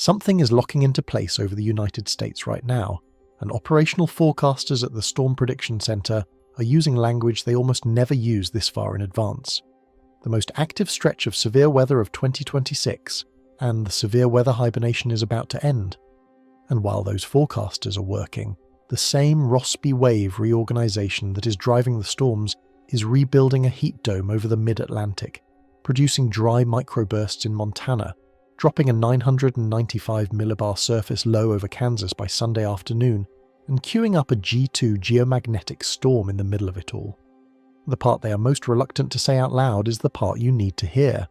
Something is locking into place over the United States right now, and operational forecasters at the Storm Prediction Center are using language they almost never use this far in advance. The most active stretch of severe weather of 2026, and the severe weather hibernation is about to end. And while those forecasters are working, the same Rossby wave reorganization that is driving the storms is rebuilding a heat dome over the mid-Atlantic, producing dry microbursts in Montana, dropping a 995 millibar surface low over Kansas by Sunday afternoon, and queuing up a G2 geomagnetic storm in the middle of it all. The part they are most reluctant to say out loud is the part you need to hear.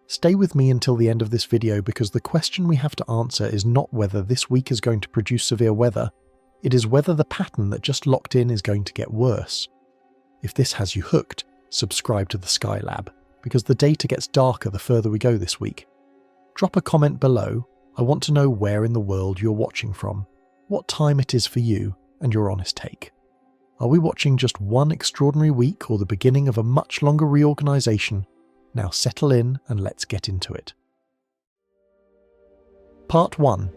Stay with me until the end of this video, because the question we have to answer is not whether this week is going to produce severe weather, it is whether the pattern that just locked in is going to get worse. If this has you hooked, subscribe to the Sky Lab, because the data gets darker the further we go this week. Drop a comment below. I want to know where in the world you're watching from, what time it is for you, and your honest take. Are we watching just one extraordinary week or the beginning of a much longer reorganization? Now settle in and let's get into it. Part 1.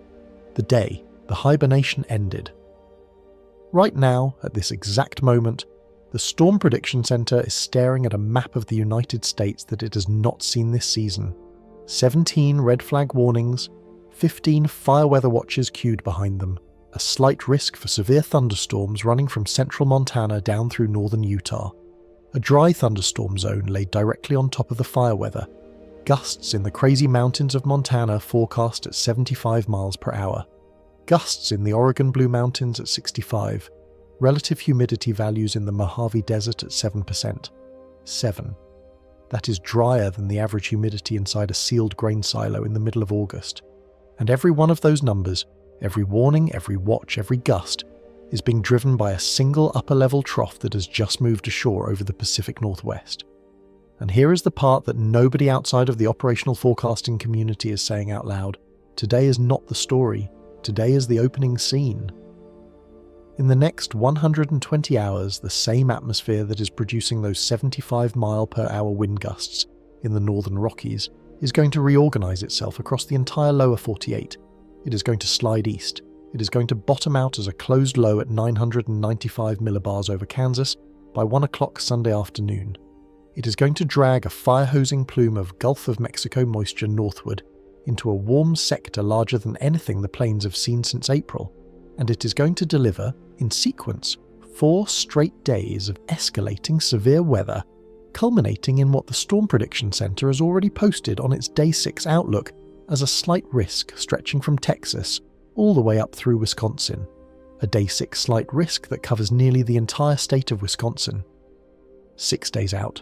The day the hibernation ended. Right now, at this exact moment, the Storm Prediction Center is staring at a map of the United States that it has not seen this season. 17 red flag warnings, 15 fire weather watches queued behind them, a slight risk for severe thunderstorms running from central Montana down through northern Utah, a dry thunderstorm zone laid directly on top of the fire weather, gusts in the crazy mountains of Montana forecast at 75 miles per hour, gusts in the Oregon Blue Mountains at 65, relative humidity values in the Mojave Desert at 7%. 7. That is drier than the average humidity inside a sealed grain silo in the middle of August. And every one of those numbers, every warning, every watch, every gust, is being driven by a single upper-level trough that has just moved ashore over the Pacific Northwest. And here is the part that nobody outside of the operational forecasting community is saying out loud. Today is not the story. Today is the opening scene. In the next 120 hours, the same atmosphere that is producing those 75-mile-per-hour wind gusts in the northern Rockies is going to reorganize itself across the entire lower 48. It is going to slide east. It is going to bottom out as a closed low at 995 millibars over Kansas by 1 o'clock Sunday afternoon. It is going to drag a fire-hosing plume of Gulf of Mexico moisture northward into a warm sector larger than anything the plains have seen since April, and it is going to deliver, in sequence, 4 straight days of escalating severe weather, culminating in what the Storm Prediction Center has already posted on its Day 6 outlook as a slight risk stretching from Texas all the way up through Wisconsin, a Day 6 slight risk that covers nearly the entire state of Wisconsin. 6 days out.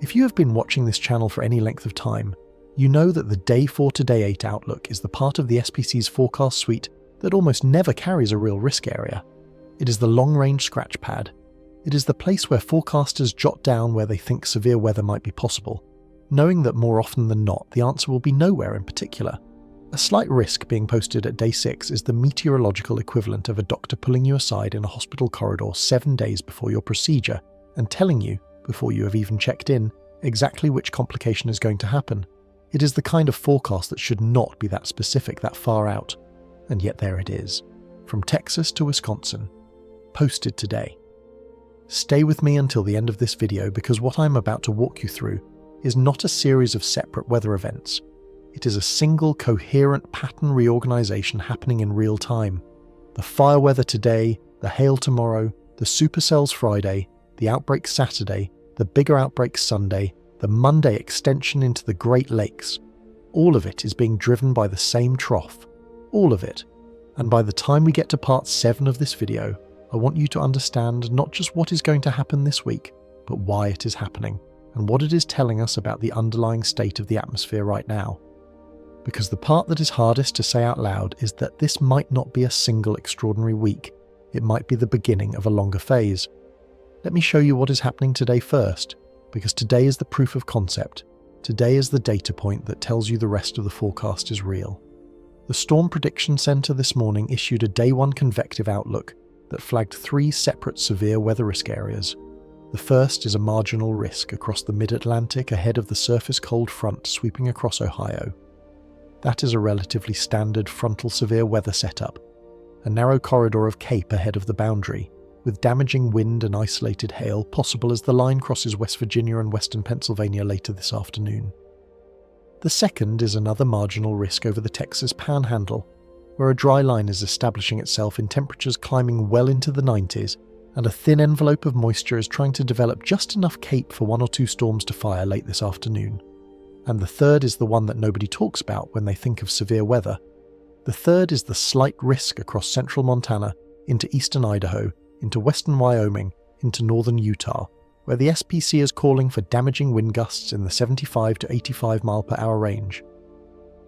If you have been watching this channel for any length of time, you know that the Day 4 to Day 8 outlook is the part of the SPC's forecast suite that almost never carries a real risk area. It is the long-range scratch pad. It is the place where forecasters jot down where they think severe weather might be possible, knowing that more often than not the answer will be nowhere in particular. A slight risk being posted at Day 6 is the meteorological equivalent of a doctor pulling you aside in a hospital corridor 7 days before your procedure and telling you, before you have even checked in, exactly which complication is going to happen. It is the kind of forecast that should not be that specific that far out. And yet there it is, from Texas to Wisconsin, posted today. Stay with me until the end of this video, because what I'm about to walk you through is not a series of separate weather events. It is a single coherent pattern reorganization happening in real time. The fire weather today, the hail tomorrow, the supercells Friday, the outbreak Saturday, the bigger outbreak Sunday, the Monday extension into the Great Lakes. All of it is being driven by the same trough. All of it. And by the time we get to part 7 of this video, I want you to understand not just what is going to happen this week, but why it is happening, and what it is telling us about the underlying state of the atmosphere right now. Because the part that is hardest to say out loud is that this might not be a single extraordinary week. It might be the beginning of a longer phase. Let me show you what is happening today first, because today is the proof of concept. Today is the data point that tells you the rest of the forecast is real. The Storm Prediction Center this morning issued a Day 1 convective outlook that flagged 3 separate severe weather risk areas. The first is a marginal risk across the mid-Atlantic ahead of the surface cold front sweeping across Ohio. That is a relatively standard frontal severe weather setup, a narrow corridor of cape ahead of the boundary, with damaging wind and isolated hail possible as the line crosses West Virginia and western Pennsylvania later this afternoon. The second is another marginal risk over the Texas Panhandle, where a dry line is establishing itself in temperatures climbing well into the 90s, and a thin envelope of moisture is trying to develop just enough cape for 1 or 2 storms to fire late this afternoon. And the third is the one that nobody talks about when they think of severe weather. The third is the slight risk across central Montana, into eastern Idaho, into western Wyoming, into northern Utah, where the SPC is calling for damaging wind gusts in the 75 to 85 mile per hour range.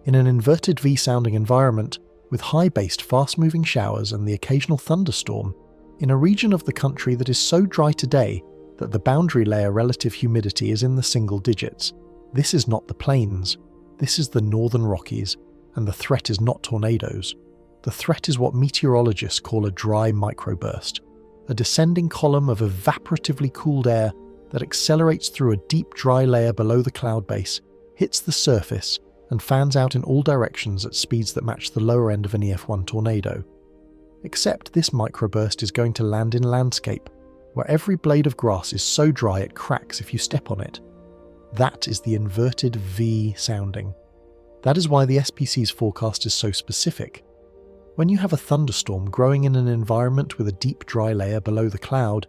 In an inverted V-sounding environment, with high-based fast-moving showers and the occasional thunderstorm, in a region of the country that is so dry today that the boundary layer relative humidity is in the single digits, this is not the plains, this is the northern Rockies, and the threat is not tornadoes. The threat is what meteorologists call a dry microburst, a descending column of evaporatively cooled air that accelerates through a deep dry layer below the cloud base, hits the surface, and fans out in all directions at speeds that match the lower end of an EF1 tornado. Except this microburst is going to land in landscape, where every blade of grass is so dry it cracks if you step on it. That is the inverted V sounding. That is why the SPC's forecast is so specific. When you have a thunderstorm growing in an environment with a deep dry layer below the cloud,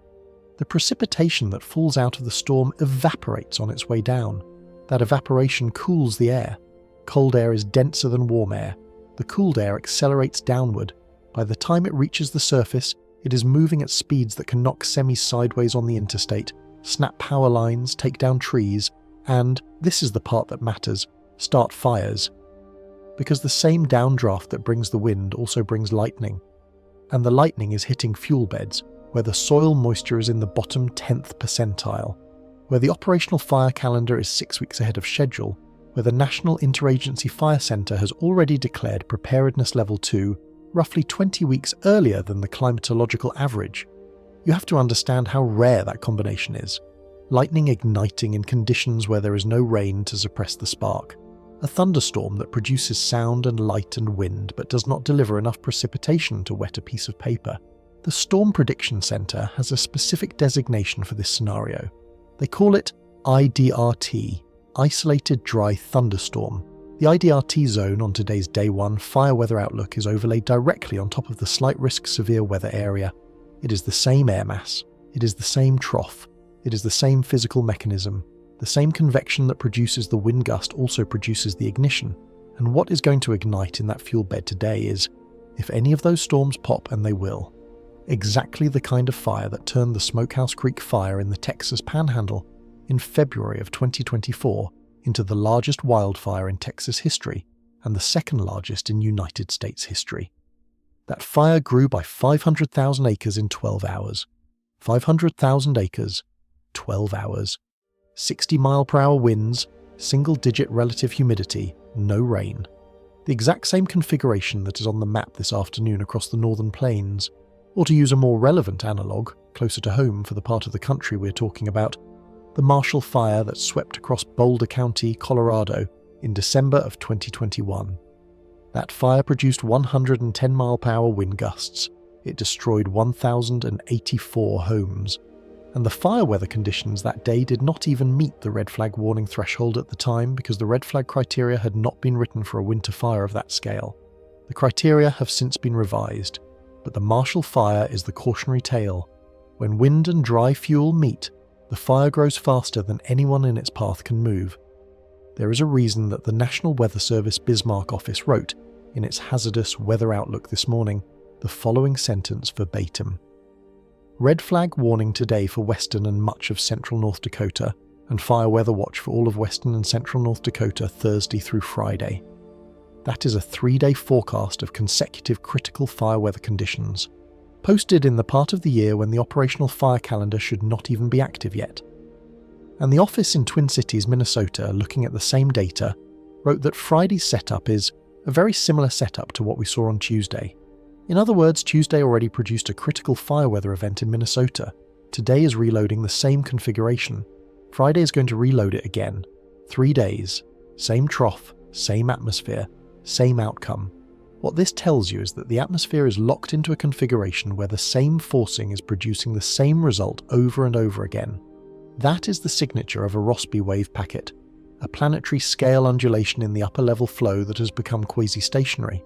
the precipitation that falls out of the storm evaporates on its way down. That evaporation cools the air. Cold air is denser than warm air. The cooled air accelerates downward. By the time it reaches the surface, it is moving at speeds that can knock semis sideways on the interstate, snap power lines, take down trees, and, this is the part that matters, start fires. Because the same downdraft that brings the wind also brings lightning. And the lightning is hitting fuel beds, where the soil moisture is in the bottom 10th percentile, where the operational fire calendar is 6 weeks ahead of schedule, where the National Interagency Fire Center has already declared Preparedness Level 2 roughly 20 weeks earlier than the climatological average. You have to understand how rare that combination is. Lightning igniting in conditions where there is no rain to suppress the spark. A thunderstorm that produces sound and light and wind but does not deliver enough precipitation to wet a piece of paper. The Storm Prediction Center has a specific designation for this scenario. They call it IDRT, Isolated Dry Thunderstorm. The IDRT zone on today's Day 1 fire weather outlook is overlaid directly on top of the slight risk severe weather area. It is the same air mass. It is the same trough. It is the same physical mechanism. The same convection that produces the wind gust also produces the ignition. And what is going to ignite in that fuel bed today is, if any of those storms pop, and they will, exactly the kind of fire that turned the Smokehouse Creek fire in the Texas Panhandle in February of 2024 into the largest wildfire in Texas history and the second largest in United States history. That fire grew by 500,000 acres in 12 hours. 500,000 acres, 12 hours. 60 mile per hour winds, single-digit relative humidity, no rain. The exact same configuration that is on the map this afternoon across the northern plains. Or to use a more relevant analogue, closer to home for the part of the country we're talking about, the Marshall Fire that swept across Boulder County, Colorado in December of 2021. That fire produced 110 mile per hour wind gusts. It destroyed 1,084 homes. And the fire weather conditions that day did not even meet the red flag warning threshold at the time because the red flag criteria had not been written for a winter fire of that scale. The criteria have since been revised, but the Marshall Fire is the cautionary tale. When wind and dry fuel meet, the fire grows faster than anyone in its path can move. There is a reason that the National Weather Service Bismarck office wrote, in its hazardous weather outlook this morning, the following sentence verbatim. Red flag warning today for western and much of central North Dakota, and fire weather watch for all of western and central North Dakota Thursday through Friday. That is a 3-day forecast of consecutive critical fire weather conditions, posted in the part of the year when the operational fire calendar should not even be active yet. And the office in Twin Cities, Minnesota, looking at the same data, wrote that Friday's setup is a very similar setup to what we saw on Tuesday. In other words, Tuesday already produced a critical fire weather event in Minnesota. Today is reloading the same configuration. Friday is going to reload it again. 3 days, same trough, same atmosphere, same outcome. What this tells you is that the atmosphere is locked into a configuration where the same forcing is producing the same result over and over again. That is the signature of a Rossby wave packet, a planetary scale undulation in the upper level flow that has become quasi-stationary.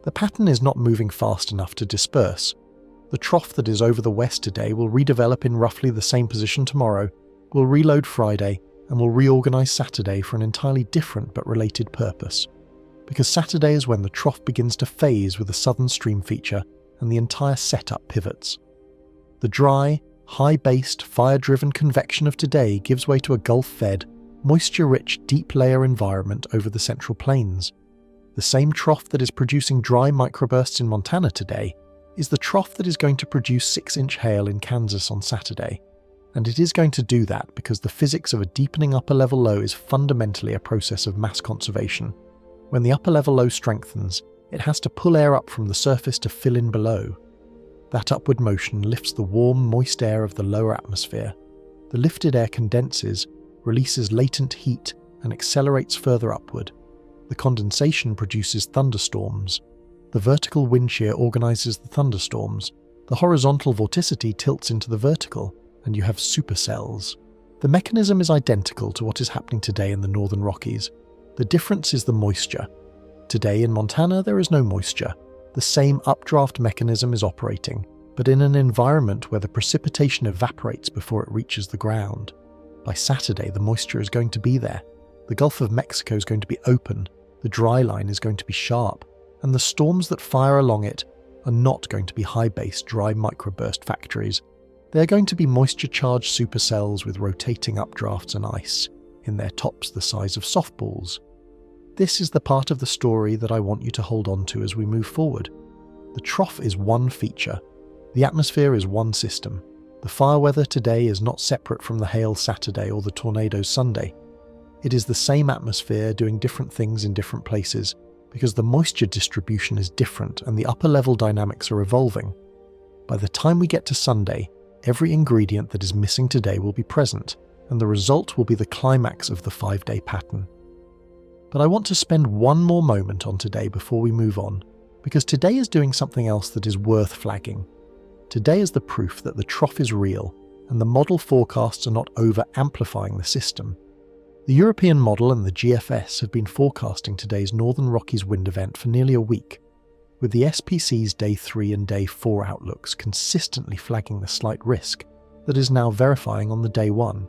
The pattern is not moving fast enough to disperse. The trough that is over the west today will redevelop in roughly the same position tomorrow, will reload Friday, and will reorganize Saturday for an entirely different but related purpose. Because Saturday is when the trough begins to phase with a southern stream feature and the entire setup pivots. The dry, high-based, fire-driven convection of today gives way to a Gulf-fed, moisture-rich, deep-layer environment over the central plains. The same trough that is producing dry microbursts in Montana today is the trough that is going to produce 6-inch hail in Kansas on Saturday. And it is going to do that because the physics of a deepening upper-level low is fundamentally a process of mass conservation. When the upper-level low strengthens, it has to pull air up from the surface to fill in below. That upward motion lifts the warm, moist air of the lower atmosphere. The lifted air condenses, releases latent heat, and accelerates further upward. The condensation produces thunderstorms. The vertical wind shear organizes the thunderstorms. The horizontal vorticity tilts into the vertical, and you have supercells. The mechanism is identical to what is happening today in the Northern Rockies. The difference is the moisture. Today in Montana there is no moisture. The same updraft mechanism is operating, but in an environment where the precipitation evaporates before it reaches the ground. By Saturday the moisture is going to be there. The Gulf of Mexico is going to be open, the dry line is going to be sharp, and the storms that fire along it are not going to be high-based dry microburst factories. They are going to be moisture-charged supercells with rotating updrafts and ice, in their tops the size of softballs. This is the part of the story that I want you to hold on to as we move forward. The trough is one feature. The atmosphere is one system. The fire weather today is not separate from the hail Saturday or the tornadoes Sunday. It is the same atmosphere doing different things in different places, because the moisture distribution is different and the upper-level dynamics are evolving. By the time we get to Sunday, every ingredient that is missing today will be present, and the result will be the climax of the 5-day pattern. But I want to spend one more moment on today before we move on, because today is doing something else that is worth flagging. Today is the proof that the trough is real, and the model forecasts are not over-amplifying the system. The European model and the GFS have been forecasting today's Northern Rockies wind event for nearly a week, with the SPC's Day 3 and Day 4 outlooks consistently flagging the slight risk that is now verifying on the Day 1.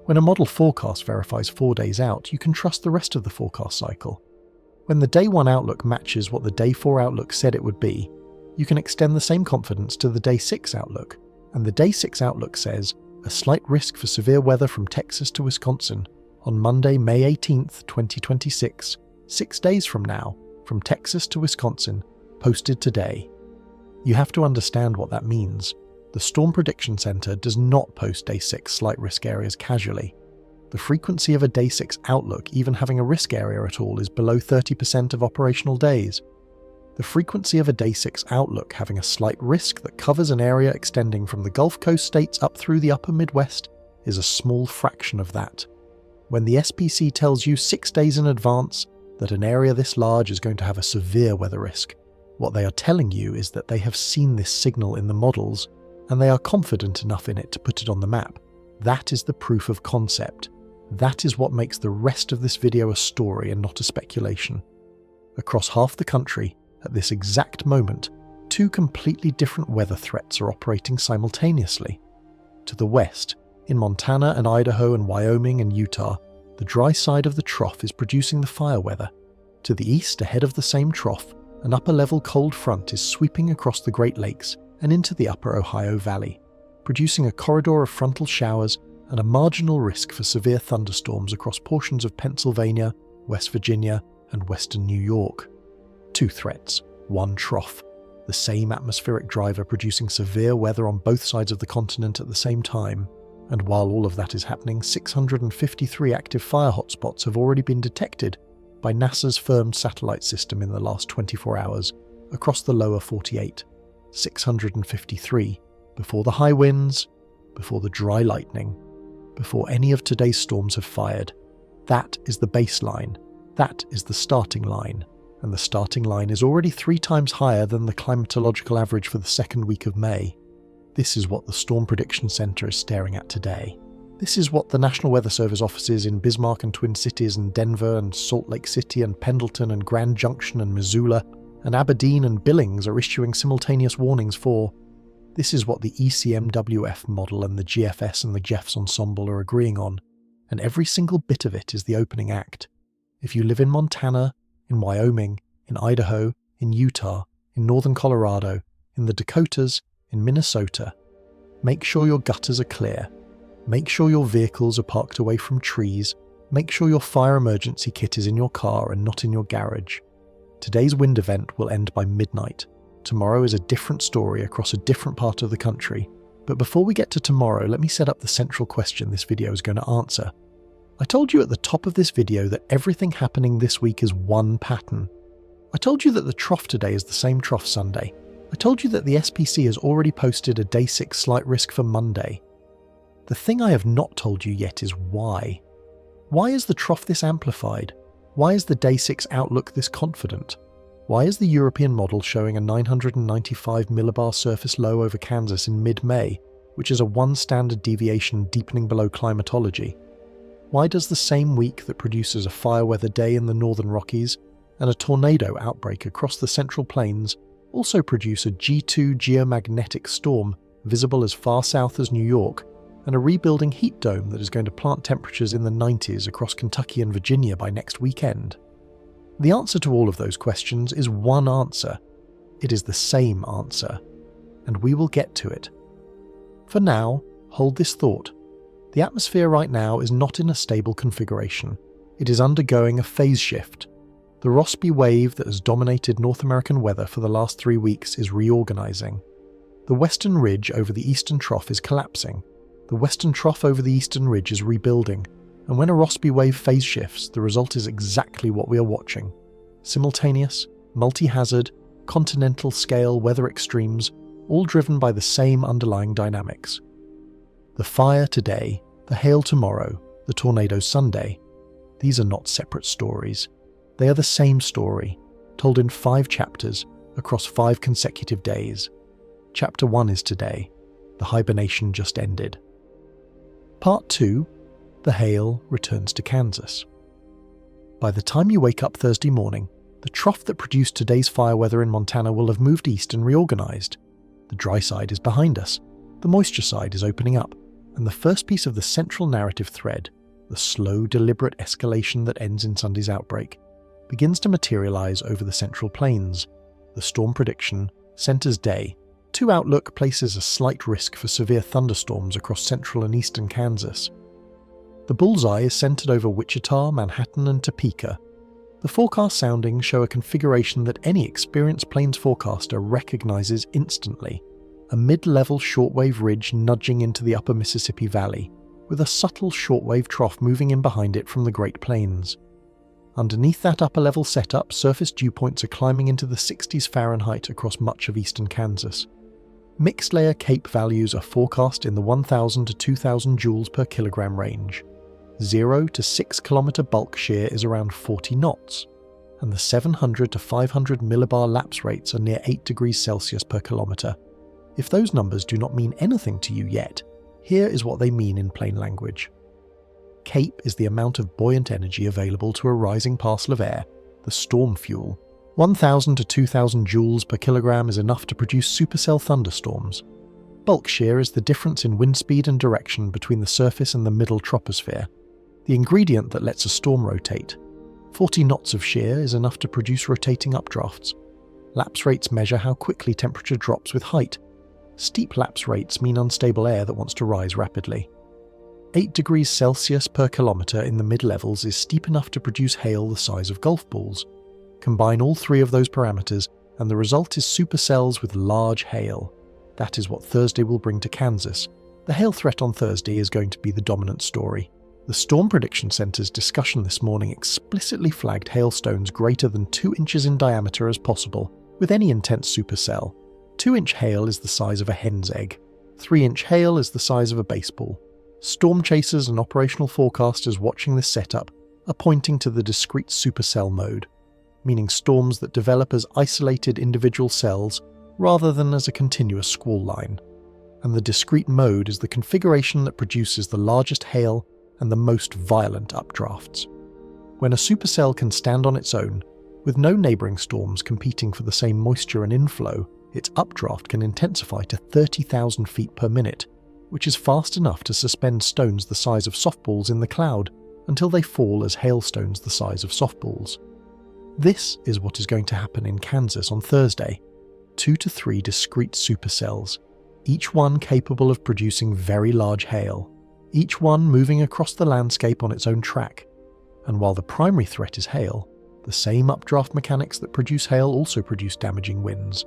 When a model forecast verifies 4 days out, you can trust the rest of the forecast cycle. When the Day 1 outlook matches what the Day 4 outlook said it would be, you can extend the same confidence to the Day 6 outlook, and the Day 6 outlook says a slight risk for severe weather from Texas to Wisconsin on Monday, May 18th, 2026, 6 days from now, from Texas to Wisconsin, posted today. You have to understand what that means. The Storm Prediction Center does not post Day 6 slight risk areas casually. The frequency of a Day 6 outlook even having a risk area at all is below 30% of operational days. The frequency of a Day 6 outlook having a slight risk that covers an area extending from the Gulf Coast states up through the upper Midwest is a small fraction of that. When the SPC tells you 6 days in advance that an area this large is going to have a severe weather risk, what they are telling you is that they have seen this signal in the models and they are confident enough in it to put it on the map. That is the proof of concept. That is what makes the rest of this video a story and not a speculation. Across half the country, at this exact moment, 2 completely different weather threats are operating simultaneously. To the west, in Montana and Idaho and Wyoming and Utah, the dry side of the trough is producing the fire weather. To the east, ahead of the same trough, an upper-level cold front is sweeping across the Great Lakes and into the upper Ohio Valley, producing a corridor of frontal showers and a marginal risk for severe thunderstorms across portions of Pennsylvania, West Virginia, and western New York. 2 threats, 1 trough, the same atmospheric driver producing severe weather on both sides of the continent at the same time. And while all of that is happening, 653 active fire hotspots have already been detected by NASA's firmed satellite system in the last 24 hours across the lower 48. 653, before the high winds, before the dry lightning, before any of today's storms have fired. That is the baseline. That is the starting line, and the starting line is already 3 times higher than the climatological average for the second week of May. This is what the Storm Prediction Center is staring at today. This is what the National Weather Service offices in Bismarck and Twin Cities and Denver and Salt Lake City and Pendleton and Grand Junction and Missoula and Aberdeen and Billings are issuing simultaneous warnings for. This is what the ECMWF model and the GFS and the Jeffs Ensemble are agreeing on, and every single bit of it is the opening act. If you live in Montana, in Wyoming, in Idaho, in Utah, in northern Colorado, in the Dakotas, in Minnesota, make sure your gutters are clear. Make sure your vehicles are parked away from trees. Make sure your fire emergency kit is in your car and not in your garage. Today's wind event will end by midnight. Tomorrow is a different story across a different part of the country. But before we get to tomorrow, let me set up the central question this video is going to answer. I told you at the top of this video that everything happening this week is one pattern. I told you that the trough today is the same trough Sunday. I told you that the SPC has already posted a day 6 slight risk for Monday. The thing I have not told you yet is why. Why is the trough this amplified? Why is the day 6 outlook this confident? Why is the European model showing a 995 millibar surface low over Kansas in mid-May, which is a 1 standard deviation deepening below climatology? Why does the same week that produces a fire weather day in the northern Rockies and a tornado outbreak across the Central Plains also produce a G2 geomagnetic storm visible as far south as New York, and a rebuilding heat dome that is going to plant temperatures in the 90s across Kentucky and Virginia by next weekend? The answer to all of those questions is one answer. It is the same answer, and we will get to it. For now, hold this thought. The atmosphere right now is not in a stable configuration. It is undergoing a phase shift. The Rossby wave that has dominated North American weather for the last 3 weeks is reorganizing. The western ridge over the eastern trough is collapsing. The western trough over the eastern ridge is rebuilding, and when a Rossby wave phase shifts, the result is exactly what we are watching. Simultaneous, multi-hazard, continental scale weather extremes, all driven by the same underlying dynamics. The fire today, the hail tomorrow, the tornado Sunday, these are not separate stories. They are the same story, told in 5 chapters across 5 consecutive days. Chapter 1 is today. The hibernation just ended. Part 2, the hail returns to Kansas. By the time you wake up Thursday morning, the trough that produced today's fire weather in Montana will have moved east and reorganized. The dry side is behind us, the moisture side is opening up, and the first piece of the central narrative thread, the slow, deliberate escalation that ends in Sunday's outbreak, begins to materialize over the Central Plains. The storm prediction, Center's day, 2 outlook places a slight risk for severe thunderstorms across central and eastern Kansas. The bullseye is centered over Wichita, Manhattan, and Topeka. The forecast soundings show a configuration that any experienced plains forecaster recognizes instantly: a mid-level shortwave ridge nudging into the upper Mississippi Valley, with a subtle shortwave trough moving in behind it from the Great Plains. Underneath that upper-level setup, surface dew points are climbing into the 60s Fahrenheit across much of eastern Kansas. Mixed layer CAPE values are forecast in the 1,000 to 2,000 joules per kilogram range. 0 to 6 kilometer bulk shear is around 40 knots, and the 700 to 500 millibar lapse rates are near 8 degrees Celsius per kilometer. If those numbers do not mean anything to you yet, here is what they mean in plain language. CAPE is the amount of buoyant energy available to a rising parcel of air, the storm fuel. 1,000 to 2,000 joules per kilogram is enough to produce supercell thunderstorms. Bulk shear is the difference in wind speed and direction between the surface and the middle troposphere, the ingredient that lets a storm rotate. 40 knots of shear is enough to produce rotating updrafts. Lapse rates measure how quickly temperature drops with height. Steep lapse rates mean unstable air that wants to rise rapidly. 8 degrees Celsius per kilometer in the mid-levels is steep enough to produce hail the size of golf balls. Combine all 3 of those parameters, and the result is supercells with large hail. That is what Thursday will bring to Kansas. The hail threat on Thursday is going to be the dominant story. The Storm Prediction Center's discussion this morning explicitly flagged hailstones greater than 2 inches in diameter as possible, with any intense supercell. 2-inch hail is the size of a hen's egg. 3-inch hail is the size of a baseball. Storm chasers and operational forecasters watching this setup are pointing to the discrete supercell mode, meaning storms that develop as isolated individual cells rather than as a continuous squall line. And the discrete mode is the configuration that produces the largest hail and the most violent updrafts. When a supercell can stand on its own, with no neighbouring storms competing for the same moisture and inflow, its updraft can intensify to 30,000 feet per minute, which is fast enough to suspend stones the size of softballs in the cloud until they fall as hailstones the size of softballs. This is what is going to happen in Kansas on Thursday. 2 to 3 discrete supercells, each one capable of producing very large hail, each one moving across the landscape on its own track. And while the primary threat is hail, the same updraft mechanics that produce hail also produce damaging winds.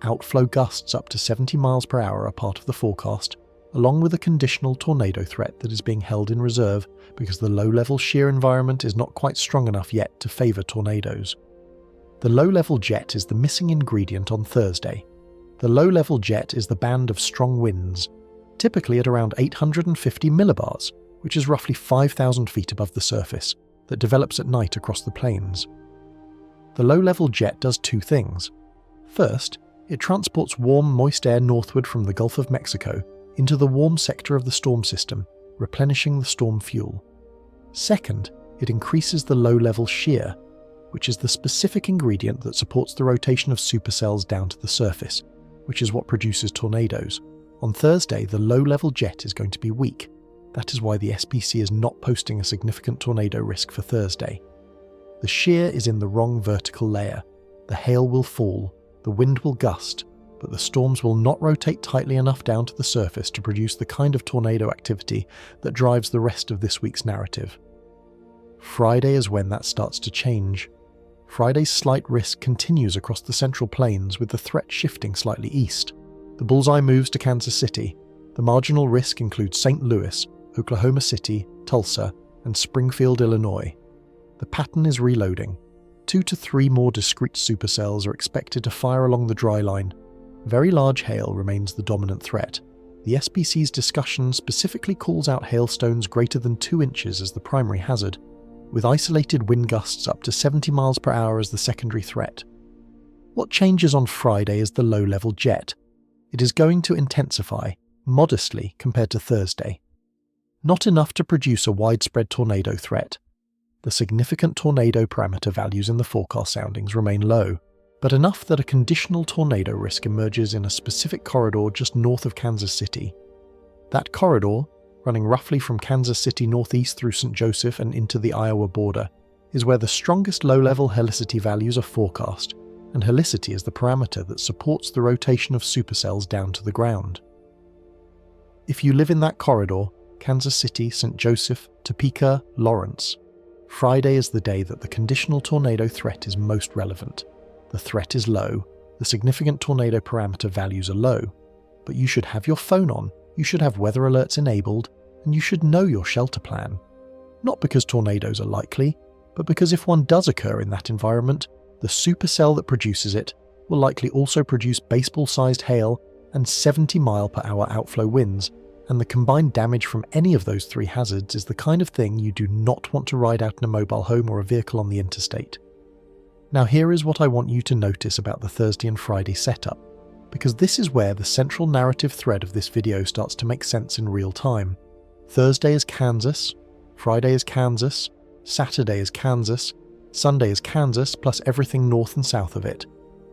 Outflow gusts up to 70 miles per hour are part of the forecast, along with a conditional tornado threat that is being held in reserve because the low-level shear environment is not quite strong enough yet to favour tornadoes. The low-level jet is the missing ingredient on Thursday. The low-level jet is the band of strong winds, typically at around 850 millibars, which is roughly 5,000 feet above the surface, that develops at night across the plains. The low-level jet does two things. First, it transports warm, moist air northward from the Gulf of Mexico into the warm sector of the storm system, replenishing the storm fuel. Second, it increases the low-level shear, which is the specific ingredient that supports the rotation of supercells down to the surface, which is what produces tornadoes. On Thursday, the low-level jet is going to be weak. That is why the SPC is not posting a significant tornado risk for Thursday. The shear is in the wrong vertical layer. The hail will fall, the wind will gust, but the storms will not rotate tightly enough down to the surface to produce the kind of tornado activity that drives the rest of this week's narrative. Friday is when that starts to change. Friday's slight risk continues across the Central Plains, with the threat shifting slightly east. The bullseye moves to Kansas City. The marginal risk includes St. Louis, Oklahoma City, Tulsa, and Springfield, Illinois. The pattern is reloading. 2 to 3 more discrete supercells are expected to fire along the dry line. Very large hail remains the dominant threat. The SPC's discussion specifically calls out hailstones greater than 2 inches as the primary hazard, with isolated wind gusts up to 70 miles per hour as the secondary threat. What changes on Friday is the low-level jet. It is going to intensify, modestly compared to Thursday. Not enough to produce a widespread tornado threat. The significant tornado parameter values in the forecast soundings remain low, but enough that a conditional tornado risk emerges in a specific corridor just north of Kansas City. That corridor, running roughly from Kansas City northeast through St. Joseph and into the Iowa border, is where the strongest low-level helicity values are forecast, and helicity is the parameter that supports the rotation of supercells down to the ground. If you live in that corridor, Kansas City, St. Joseph, Topeka, Lawrence, Friday is the day that the conditional tornado threat is most relevant. The threat is low, the significant tornado parameter values are low, but you should have your phone on, you should have weather alerts enabled, and you should know your shelter plan. Not because tornadoes are likely, but because if one does occur in that environment, the supercell that produces it will likely also produce baseball-sized hail and 70-mile-per-hour outflow winds, and the combined damage from any of those 3 hazards is the kind of thing you do not want to ride out in a mobile home or a vehicle on the interstate. Now here is what I want you to notice about the Thursday and Friday setup, because this is where the central narrative thread of this video starts to make sense in real time. Thursday is Kansas, Friday is Kansas, Saturday is Kansas, Sunday is Kansas plus everything north and south of it.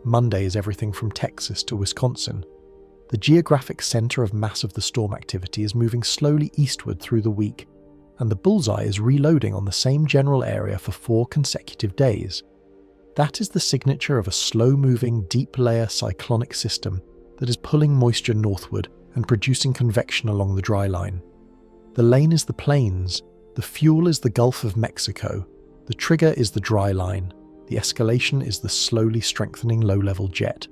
Monday is everything from Texas to Wisconsin. The geographic center of mass of the storm activity is moving slowly eastward through the week, and the bullseye is reloading on the same general area for 4 consecutive days. That is the signature of a slow-moving, deep-layer cyclonic system that is pulling moisture northward and producing convection along the dry line. The lane is the plains, the fuel is the Gulf of Mexico, the trigger is the dry line, the escalation is the slowly strengthening low-level jet.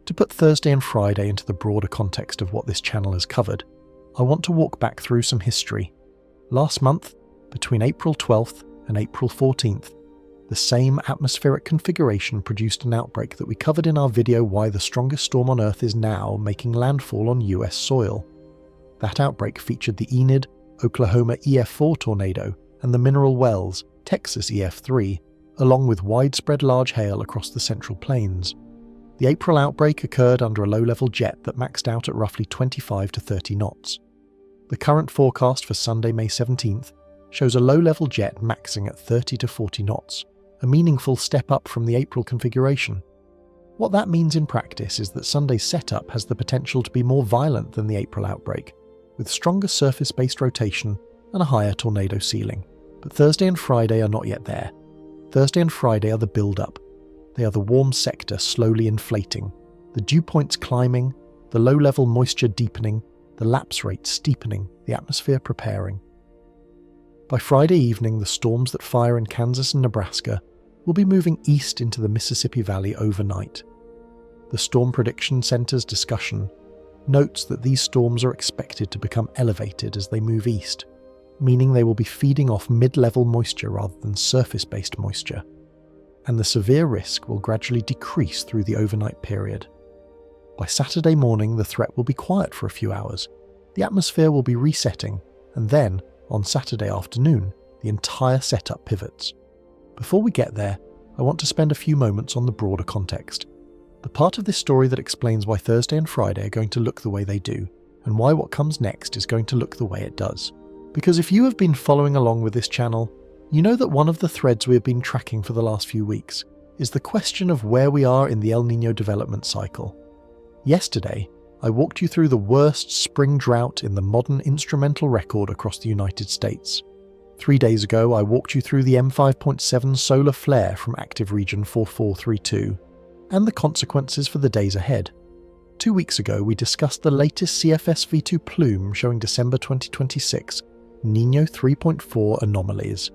To put Thursday and Friday into the broader context of what this channel has covered, I want to walk back through some history. Last month, between April 12th and April 14th, the same atmospheric configuration produced an outbreak that we covered in our video Why the Strongest Storm on Earth is Now Making Landfall on US Soil. That outbreak featured the Enid, Oklahoma EF4 tornado and the Mineral Wells, Texas EF3, along with widespread large hail across the Central Plains. The April outbreak occurred under a low-level jet that maxed out at roughly 25 to 30 knots. The current forecast for Sunday, May 17th, shows a low-level jet maxing at 30 to 40 knots, a meaningful step up from the April configuration. What that means in practice is that Sunday's setup has the potential to be more violent than the April outbreak, with stronger surface-based rotation and a higher tornado ceiling. But Thursday and Friday are not yet there. Thursday and Friday are the build-up. They are the warm sector slowly inflating, the dew points climbing, the low-level moisture deepening, the lapse rate steepening, the atmosphere preparing. By Friday evening, the storms that fire in Kansas and Nebraska will be moving east into the Mississippi Valley overnight. The Storm Prediction Center's discussion notes that these storms are expected to become elevated as they move east, meaning they will be feeding off mid-level moisture rather than surface-based moisture, and the severe risk will gradually decrease through the overnight period. By Saturday morning, the threat will be quiet for a few hours. The atmosphere will be resetting, and then, on Saturday afternoon, the entire setup pivots. Before we get there, I want to spend a few moments on the broader context. The part of this story that explains why Thursday and Friday are going to look the way they do, and why what comes next is going to look the way it does. Because if you have been following along with this channel, you know that one of the threads we have been tracking for the last few weeks is the question of where we are in the El Niño development cycle. Yesterday, I walked you through the worst spring drought in the modern instrumental record across the United States. 3 days ago, I walked you through the M5.7 solar flare from active region 4432 and the consequences for the days ahead. 2 weeks ago, we discussed the latest CFS-V2 plume showing December 2026 Niño 3.4 anomalies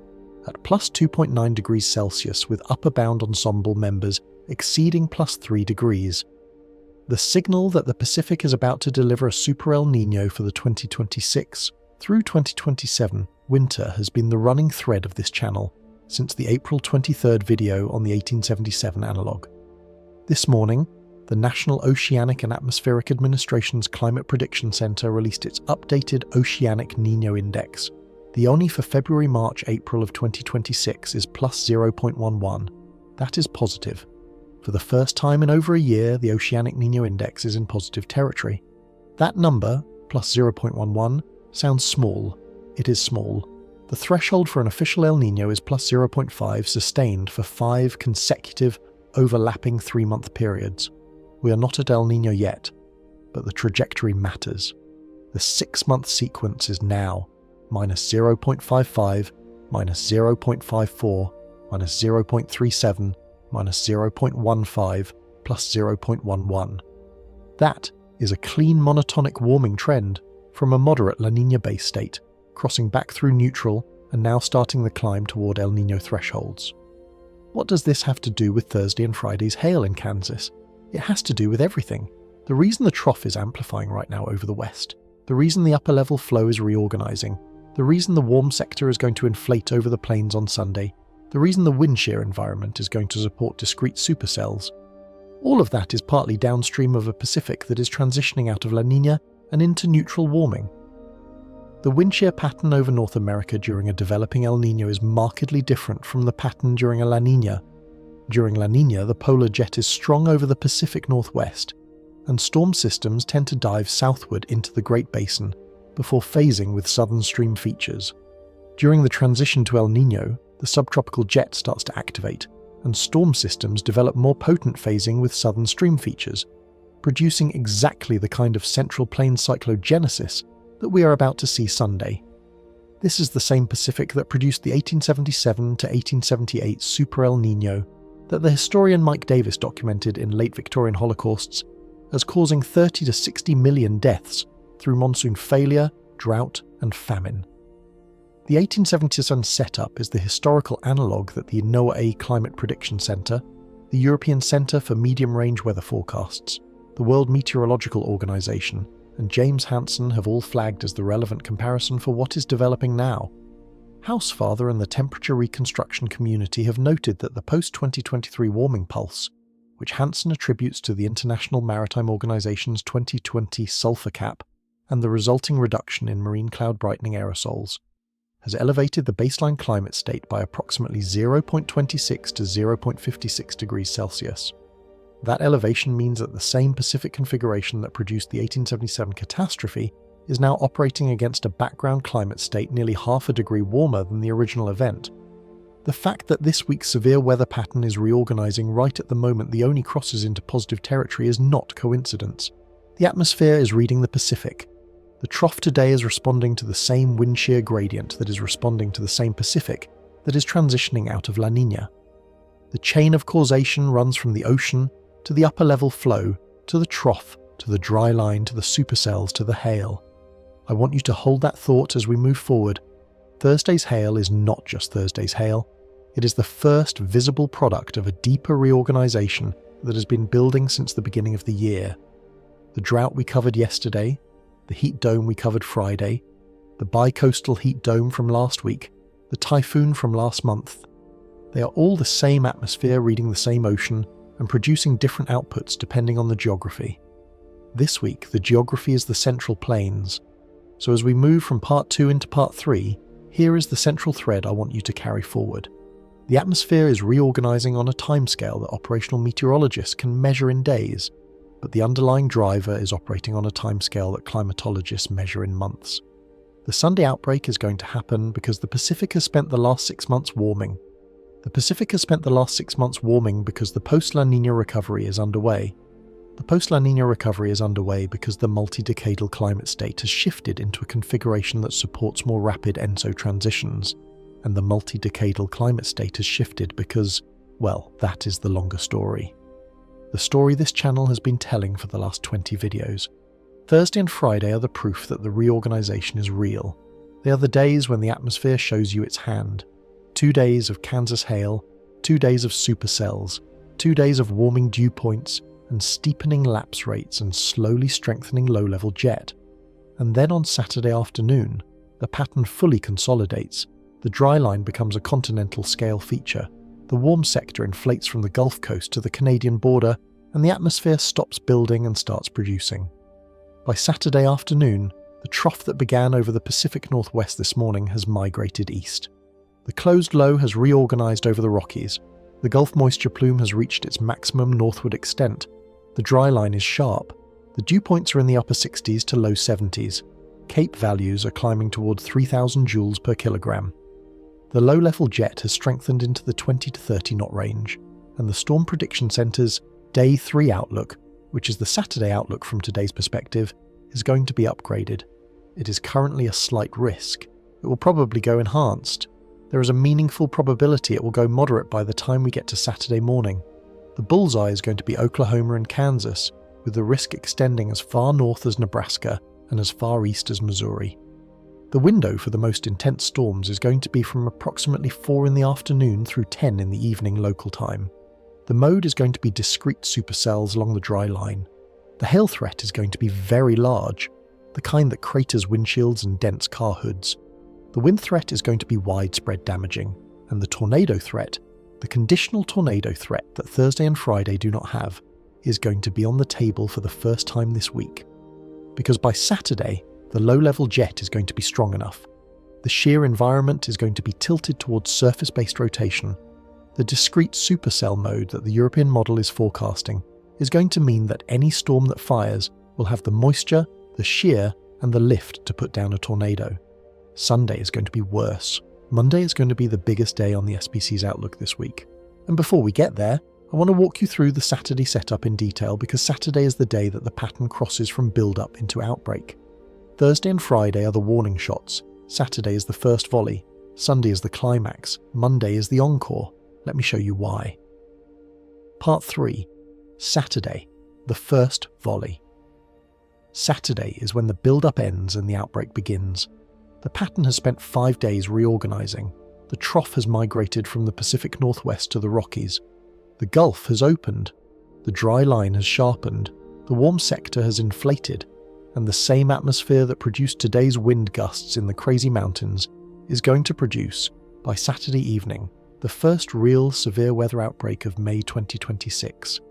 at plus 2.9 degrees Celsius with upper bound ensemble members exceeding plus 3 degrees. The signal that the Pacific is about to deliver a super El Niño for the 2026 through 2027 winter has been the running thread of this channel since the April 23rd video on the 1877 analog. This morning, the National Oceanic and Atmospheric Administration's Climate Prediction Center released its updated Oceanic Niño Index. The ONI for February, March, April of 2026 is plus 0.11. That is positive. For the first time in over a year, the Oceanic Niño Index is in positive territory. That number, plus 0.11, sounds small. It is small. The threshold for an official El Niño is plus 0.5 sustained for 5 consecutive, overlapping 3-month periods. We are not at El Niño yet, but the trajectory matters. The 6-month sequence is now minus 0.55, minus 0.54, minus 0.37, minus 0.15, plus 0.11. That is a clean monotonic warming trend from a moderate La Niña base state, crossing back through neutral and now starting the climb toward El Niño thresholds. What does this have to do with Thursday and Friday's hail in Kansas? It has to do with everything. The reason the trough is amplifying right now over the west, the reason the upper level flow is reorganizing, the reason the warm sector is going to inflate over the plains on Sunday, the reason the wind shear environment is going to support discrete supercells. All of that is partly downstream of a Pacific that is transitioning out of La Niña and into neutral warming. The wind shear pattern over North America during a developing El Niño is markedly different from the pattern during a La Niña. During La Niña, the polar jet is strong over the Pacific Northwest, and storm systems tend to dive southward into the Great Basin before phasing with southern stream features. During the transition to El Niño, the subtropical jet starts to activate, and storm systems develop more potent phasing with southern stream features, producing exactly the kind of central plain cyclogenesis that we are about to see Sunday. This is the same Pacific that produced the 1877 to 1878 Super El Niño that the historian Mike Davis documented in late Victorian holocausts as causing 30 to 60 million deaths through monsoon failure, drought, and famine. The 1877 setup is the historical analogue that the NOAA Climate Prediction Center, the European Centre for Medium-Range Weather Forecasts, the World Meteorological Organization, and James Hansen have all flagged as the relevant comparison for what is developing now. Housefather and the temperature reconstruction community have noted that the post-2023 warming pulse, which Hansen attributes to the International Maritime Organization's 2020 sulfur cap and the resulting reduction in marine cloud brightening aerosols, has elevated the baseline climate state by approximately 0.26 to 0.56 degrees Celsius. That elevation means that the same Pacific configuration that produced the 1877 catastrophe is now operating against a background climate state nearly half a degree warmer than the original event. The fact that this week's severe weather pattern is reorganizing right at the moment the Oni crosses into positive territory is not coincidence. The atmosphere is reading the Pacific. The trough today is responding to the same wind shear gradient that is responding to the same Pacific that is transitioning out of La Niña. The chain of causation runs from the ocean to the upper level flow, to the trough, to the dry line, to the supercells, to the hail. I want you to hold that thought as we move forward. Thursday's hail is not just Thursday's hail. It is the first visible product of a deeper reorganization that has been building since the beginning of the year. The drought we covered yesterday, the heat dome we covered Friday, the bicoastal heat dome from last week, the typhoon from last month. They are all the same atmosphere reading the same ocean and producing different outputs depending on the geography. This week, the geography is the Central Plains. So as we move from part 2 into part 3, here is the central thread I want you to carry forward. The atmosphere is reorganizing on a timescale that operational meteorologists can measure in days, but the underlying driver is operating on a timescale that climatologists measure in months. The Sunday outbreak is going to happen because the Pacific has spent the last 6 months warming. The Pacific has spent the last 6 months warming because the post-La Niña recovery is underway. The post-La Niña recovery is underway because the multi-decadal climate state has shifted into a configuration that supports more rapid ENSO transitions, and the multi-decadal climate state has shifted because, well, that is the longer story. The story this channel has been telling for the last 20 videos. Thursday and Friday are the proof that the reorganization is real. They are the days when the atmosphere shows you its hand. 2 days of Kansas hail, 2 days of supercells, 2 days of warming dew points and steepening lapse rates and slowly strengthening low-level jet. And then on Saturday afternoon, the pattern fully consolidates. The dry line becomes a continental scale feature. The warm sector inflates from the Gulf Coast to the Canadian border, and the atmosphere stops building and starts producing. By Saturday afternoon, the trough that began over the Pacific Northwest this morning has migrated east. The closed low has reorganized over the Rockies. The Gulf moisture plume has reached its maximum northward extent. The dry line is sharp. The dew points are in the upper 60s to low 70s. Cape values are climbing toward 3,000 joules per kilogram. The low-level jet has strengthened into the 20 to 30 knot range, and the Storm Prediction Center's Day 3 outlook, which is the Saturday outlook from today's perspective, is going to be upgraded. It is currently a slight risk. It will probably go enhanced. There is a meaningful probability it will go moderate by the time we get to Saturday morning. The bullseye is going to be Oklahoma and Kansas, with the risk extending as far north as Nebraska and as far east as Missouri. The window for the most intense storms is going to be from approximately 4 in the afternoon through 10 in the evening local time. The mode is going to be discrete supercells along the dry line. The hail threat is going to be very large, the kind that craters windshields and dents car hoods. The wind threat is going to be widespread damaging, and the tornado threat, the conditional tornado threat that Thursday and Friday do not have, is going to be on the table for the first time this week. Because by Saturday, the low-level jet is going to be strong enough. The shear environment is going to be tilted towards surface-based rotation. The discrete supercell mode that the European model is forecasting is going to mean that any storm that fires will have the moisture, the shear, and the lift to put down a tornado. Sunday is going to be worse. Monday is going to be the biggest day on the SPC's outlook this week. And before we get there, I want to walk you through the Saturday setup in detail because Saturday is the day that the pattern crosses from build-up into outbreak. Thursday and Friday are the warning shots. Saturday is the first volley. Sunday is the climax. Monday is the encore. Let me show you why. Part 3. Saturday, the first volley. Saturday is when the build-up ends and the outbreak begins. The pattern has spent 5 days reorganizing. The trough has migrated from the Pacific Northwest to the Rockies. The Gulf has opened. The dry line has sharpened. The warm sector has inflated. And the same atmosphere that produced today's wind gusts in the crazy mountains is going to produce, by Saturday evening, the first real severe weather outbreak of May 2026.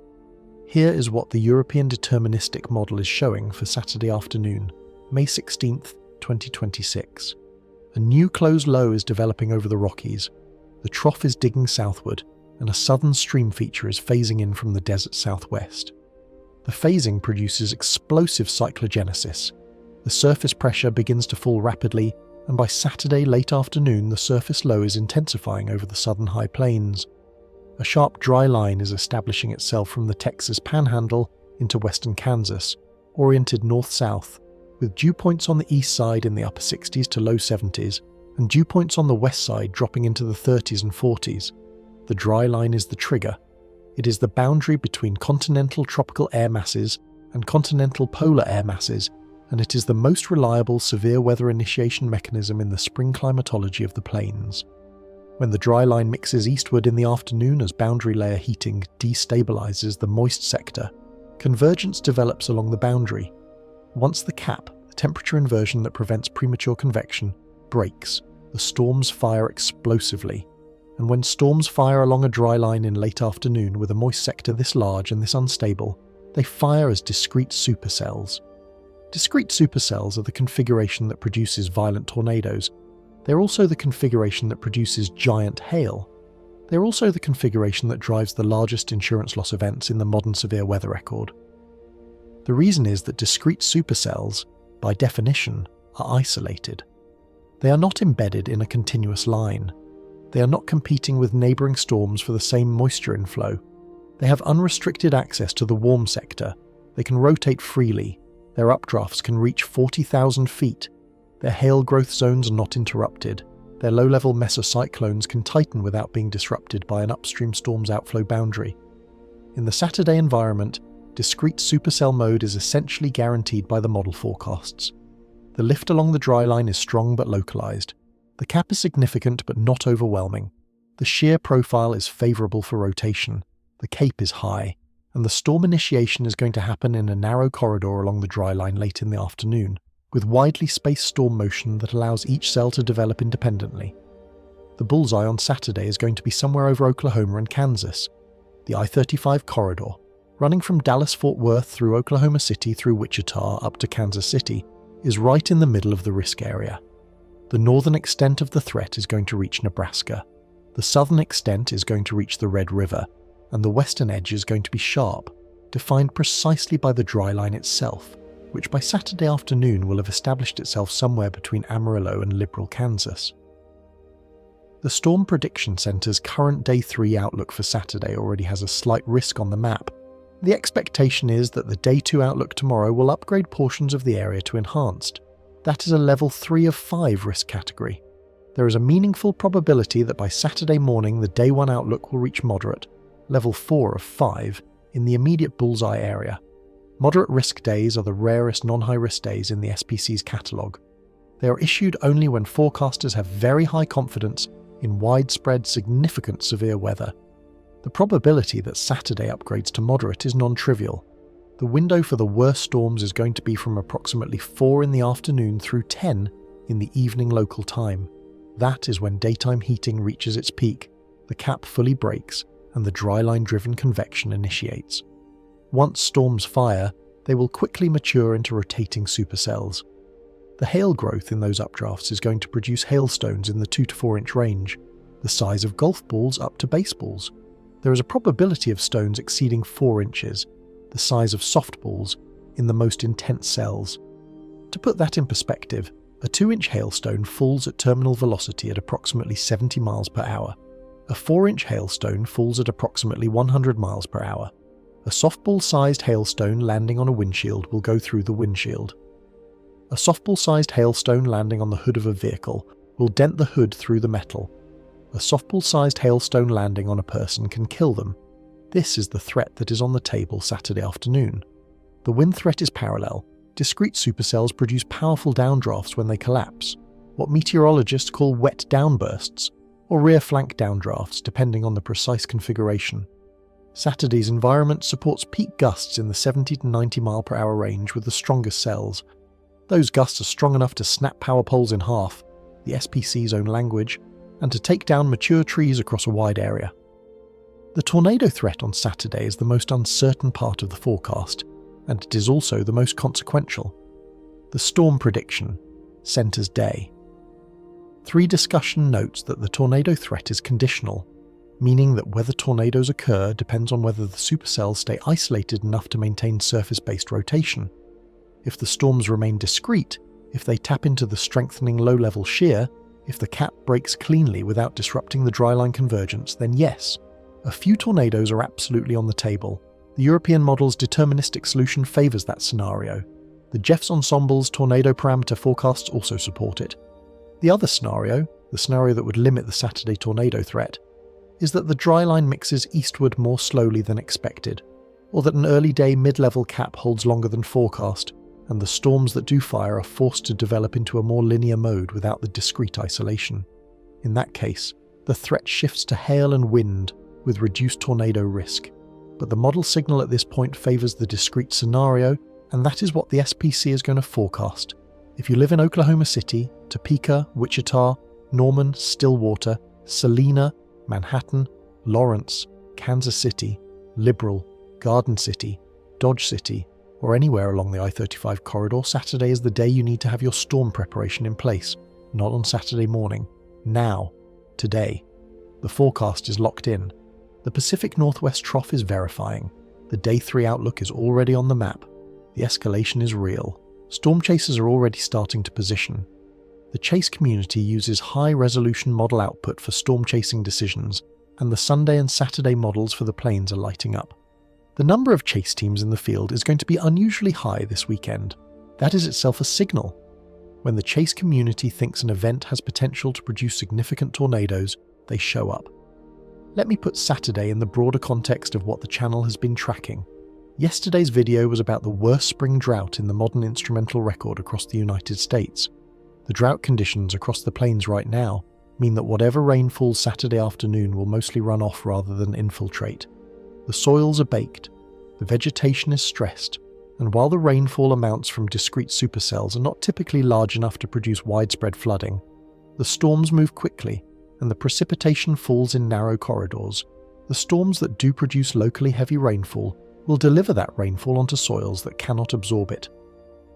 Here is what the European deterministic model is showing for Saturday afternoon, May 16th, 2026. A new closed low is developing over the Rockies. The trough is digging southward, and a southern stream feature is phasing in from the desert southwest. The phasing produces explosive cyclogenesis. The surface pressure begins to fall rapidly, and by Saturday late afternoon the surface low is intensifying over the southern high plains. A sharp dry line is establishing itself from the Texas Panhandle into western Kansas, oriented north-south, with dew points on the east side in the upper 60s to low 70s, and dew points on the west side dropping into the 30s and 40s. The dry line is the trigger. It is the boundary between continental tropical air masses and continental polar air masses, and it is the most reliable severe weather initiation mechanism in the spring climatology of the plains. When the dry line mixes eastward in the afternoon as boundary layer heating destabilizes the moist sector, convergence develops along the boundary. Once the cap, the temperature inversion that prevents premature convection, breaks, the storms fire explosively. And when storms fire along a dry line in late afternoon with a moist sector this large and this unstable, they fire as discrete supercells. Discrete supercells are the configuration that produces violent tornadoes. They're also the configuration that produces giant hail. They're also the configuration that drives the largest insurance loss events in the modern severe weather record. The reason is that discrete supercells, by definition, are isolated. They are not embedded in a continuous line. They are not competing with neighbouring storms for the same moisture inflow. They have unrestricted access to the warm sector. They can rotate freely. Their updrafts can reach 40,000 feet. Their hail growth zones are not interrupted. Their low-level mesocyclones can tighten without being disrupted by an upstream storm's outflow boundary. In the Saturday environment, discrete supercell mode is essentially guaranteed by the model forecasts. The lift along the dry line is strong but localized. The cap is significant but not overwhelming. The shear profile is favorable for rotation. The cape is high, and the storm initiation is going to happen in a narrow corridor along the dry line late in the afternoon, with widely spaced storm motion that allows each cell to develop independently. The bullseye on Saturday is going to be somewhere over Oklahoma and Kansas. The I-35 corridor, running from Dallas-Fort Worth through Oklahoma City through Wichita up to Kansas City, is right in the middle of the risk area. The northern extent of the threat is going to reach Nebraska. The southern extent is going to reach the Red River, and the western edge is going to be sharp, defined precisely by the dry line itself, which by Saturday afternoon will have established itself somewhere between Amarillo and Liberal, Kansas. The Storm Prediction Center's current Day 3 outlook for Saturday already has a slight risk on the map. The expectation is that the Day 2 outlook tomorrow will upgrade portions of the area to enhanced. That is a level 3 of 5 risk category. There is a meaningful probability that by Saturday morning the Day 1 outlook will reach moderate, level 4 of 5, in the immediate bullseye area. Moderate risk days are the rarest non-high risk days in the SPC's catalogue. They are issued only when forecasters have very high confidence in widespread, significant severe weather. The probability that Saturday upgrades to moderate is non-trivial. The window for the worst storms is going to be from approximately 4 in the afternoon through 10 in the evening local time. That is when daytime heating reaches its peak, the cap fully breaks, and the dry line-driven convection initiates. Once storms fire, they will quickly mature into rotating supercells. The hail growth in those updrafts is going to produce hailstones in the 2 to 4 inch range, the size of golf balls up to baseballs. There is a probability of stones exceeding 4 inches, the size of softballs, in the most intense cells. To put that in perspective, a 2-inch hailstone falls at terminal velocity at approximately 70 miles per hour. A 4-inch hailstone falls at approximately 100 miles per hour. A softball-sized hailstone landing on a windshield will go through the windshield. A softball-sized hailstone landing on the hood of a vehicle will dent the hood through the metal. A softball-sized hailstone landing on a person can kill them. This is the threat that is on the table Saturday afternoon. The wind threat is parallel. Discrete supercells produce powerful downdrafts when they collapse, what meteorologists call wet downbursts, or rear flank downdrafts depending on the precise configuration. Saturday's environment supports peak gusts in the 70 to 90 mile per hour range with the strongest cells. Those gusts are strong enough to snap power poles in half, the SPC's own language, and to take down mature trees across a wide area. The tornado threat on Saturday is the most uncertain part of the forecast, and it is also the most consequential. The Storm Prediction Center's Day. 3 discussion notes that the tornado threat is conditional, meaning that whether tornadoes occur depends on whether the supercells stay isolated enough to maintain surface-based rotation. If the storms remain discrete, if they tap into the strengthening low-level shear, if the cap breaks cleanly without disrupting the dryline convergence, then yes, a few tornadoes are absolutely on the table. The European model's deterministic solution favours that scenario. The Jeffs Ensemble's tornado parameter forecasts also support it. The other scenario, the scenario that would limit the Saturday tornado threat, is that the dryline mixes eastward more slowly than expected, or that an early day mid-level cap holds longer than forecast, and the storms that do fire are forced to develop into a more linear mode without the discrete isolation. In that case, the threat shifts to hail and wind with reduced tornado risk. But the model signal at this point favours the discrete scenario, and that is what the SPC is going to forecast. If you live in Oklahoma City, Topeka, Wichita, Norman, Stillwater, Salina, Manhattan, Lawrence, Kansas City, Liberal, Garden City, Dodge City, or anywhere along the I-35 corridor, Saturday is the day you need to have your storm preparation in place, not on Saturday morning. Now. Today. The forecast is locked in. The Pacific Northwest trough is verifying. The Day 3 outlook is already on the map. The escalation is real. Storm chasers are already starting to position. The chase community uses high-resolution model output for storm chasing decisions, and the Sunday and Saturday models for the planes are lighting up. The number of chase teams in the field is going to be unusually high this weekend. That is itself a signal. When the chase community thinks an event has potential to produce significant tornadoes, they show up. Let me put Saturday in the broader context of what the channel has been tracking. Yesterday's video was about the worst spring drought in the modern instrumental record across the United States. The drought conditions across the plains right now mean that whatever rain falls Saturday afternoon will mostly run off rather than infiltrate. The soils are baked, the vegetation is stressed, and while the rainfall amounts from discrete supercells are not typically large enough to produce widespread flooding, the storms move quickly and the precipitation falls in narrow corridors. The storms that do produce locally heavy rainfall will deliver that rainfall onto soils that cannot absorb it.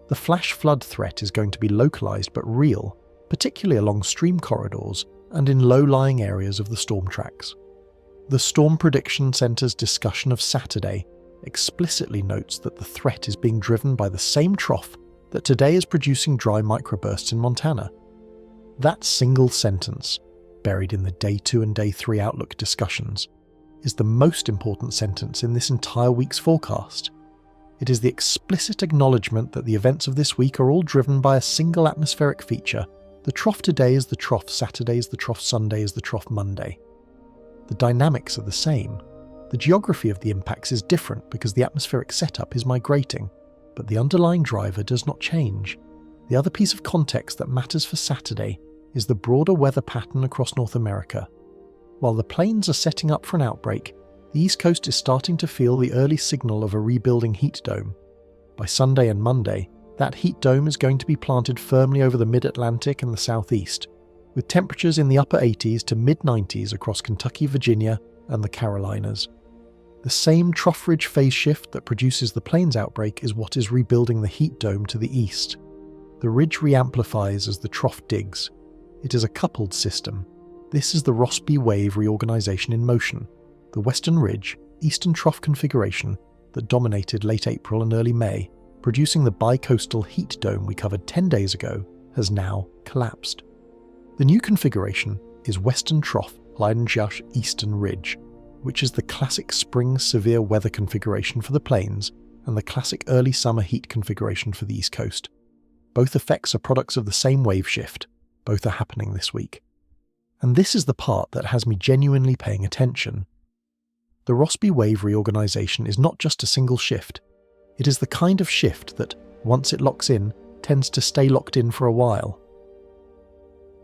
The flash flood threat is going to be localized but real, particularly along stream corridors and in low-lying areas of the storm tracks. The Storm Prediction Center's discussion of Saturday explicitly notes that the threat is being driven by the same trough that today is producing dry microbursts in Montana. That single sentence, buried in the Day 2 and Day 3 outlook discussions, is the most important sentence in this entire week's forecast. It is the explicit acknowledgement that the events of this week are all driven by a single atmospheric feature. The trough today is the trough Saturday is the trough Sunday is the trough Monday. The dynamics are the same. The geography of the impacts is different because the atmospheric setup is migrating, but the underlying driver does not change. The other piece of context that matters for Saturday is the broader weather pattern across North America. While the plains are setting up for an outbreak, the East Coast is starting to feel the early signal of a rebuilding heat dome. By Sunday and Monday, that heat dome is going to be planted firmly over the mid-Atlantic and the southeast, with temperatures in the upper 80s to mid-90s across Kentucky, Virginia, and the Carolinas. The same trough ridge phase shift that produces the plains outbreak is what is rebuilding the heat dome to the east. The ridge reamplifies as the trough digs. It is a coupled system. This is the Rossby wave reorganization in motion. The western ridge, eastern trough configuration that dominated late April and early May, producing the bi-coastal heat dome we covered 10 days ago, has now collapsed. The new configuration is western trough Leidenschach eastern ridge, which is the classic spring severe weather configuration for the plains and the classic early summer heat configuration for the East Coast. Both effects are products of the same wave shift. Both are happening this week. And this is the part that has me genuinely paying attention. The Rossby wave reorganization is not just a single shift. It is the kind of shift that, once it locks in, tends to stay locked in for a while.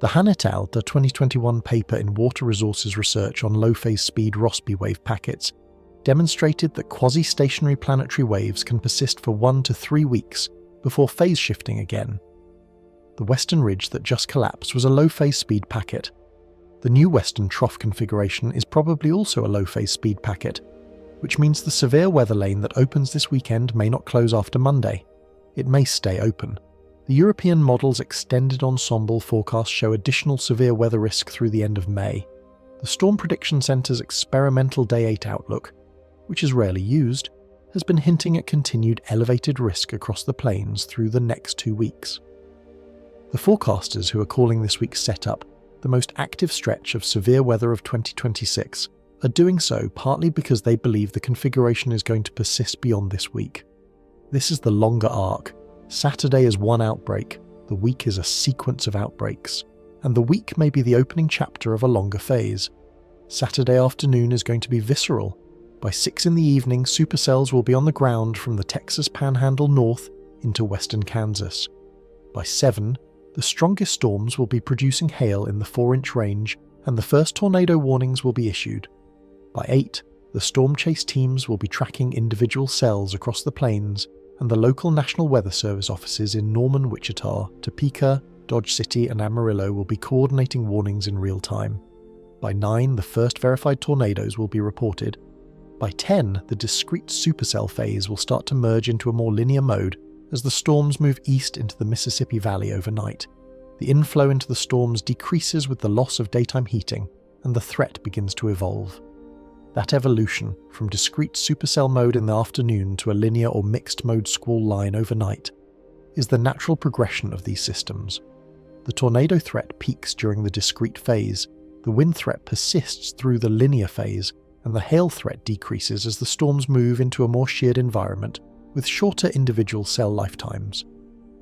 The Han et al. 2021 paper in Water Resources Research on low-phase speed Rossby wave packets demonstrated that quasi-stationary planetary waves can persist for 1 to 3 weeks before phase shifting again. The western ridge that just collapsed was a low-phase speed packet. The new western trough configuration is probably also a low-phase speed packet, which means the severe weather lane that opens this weekend may not close after Monday. It may stay open. The European model's extended ensemble forecasts show additional severe weather risk through the end of May. The Storm Prediction Centre's experimental Day 8 outlook, which is rarely used, has been hinting at continued elevated risk across the plains through the next 2 weeks. The forecasters who are calling this week's setup the most active stretch of severe weather of 2026 are doing so partly because they believe the configuration is going to persist beyond this week. This is the longer arc. Saturday is one outbreak, the week is a sequence of outbreaks, and the week may be the opening chapter of a longer phase. Saturday afternoon is going to be visceral. By 6 in the evening, supercells will be on the ground from the Texas Panhandle north into western Kansas. By 7, the strongest storms will be producing hail in the 4-inch range, and the first tornado warnings will be issued. By 8, the storm chase teams will be tracking individual cells across the plains, and the local National Weather Service offices in Norman, Wichita, Topeka, Dodge City and Amarillo will be coordinating warnings in real time. By 9, the first verified tornadoes will be reported. By 10, the discrete supercell phase will start to merge into a more linear mode as the storms move east into the Mississippi Valley overnight. The inflow into the storms decreases with the loss of daytime heating, and the threat begins to evolve. That evolution, from discrete supercell mode in the afternoon to a linear or mixed mode squall line overnight, is the natural progression of these systems. The tornado threat peaks during the discrete phase, the wind threat persists through the linear phase, and the hail threat decreases as the storms move into a more sheared environment with shorter individual cell lifetimes.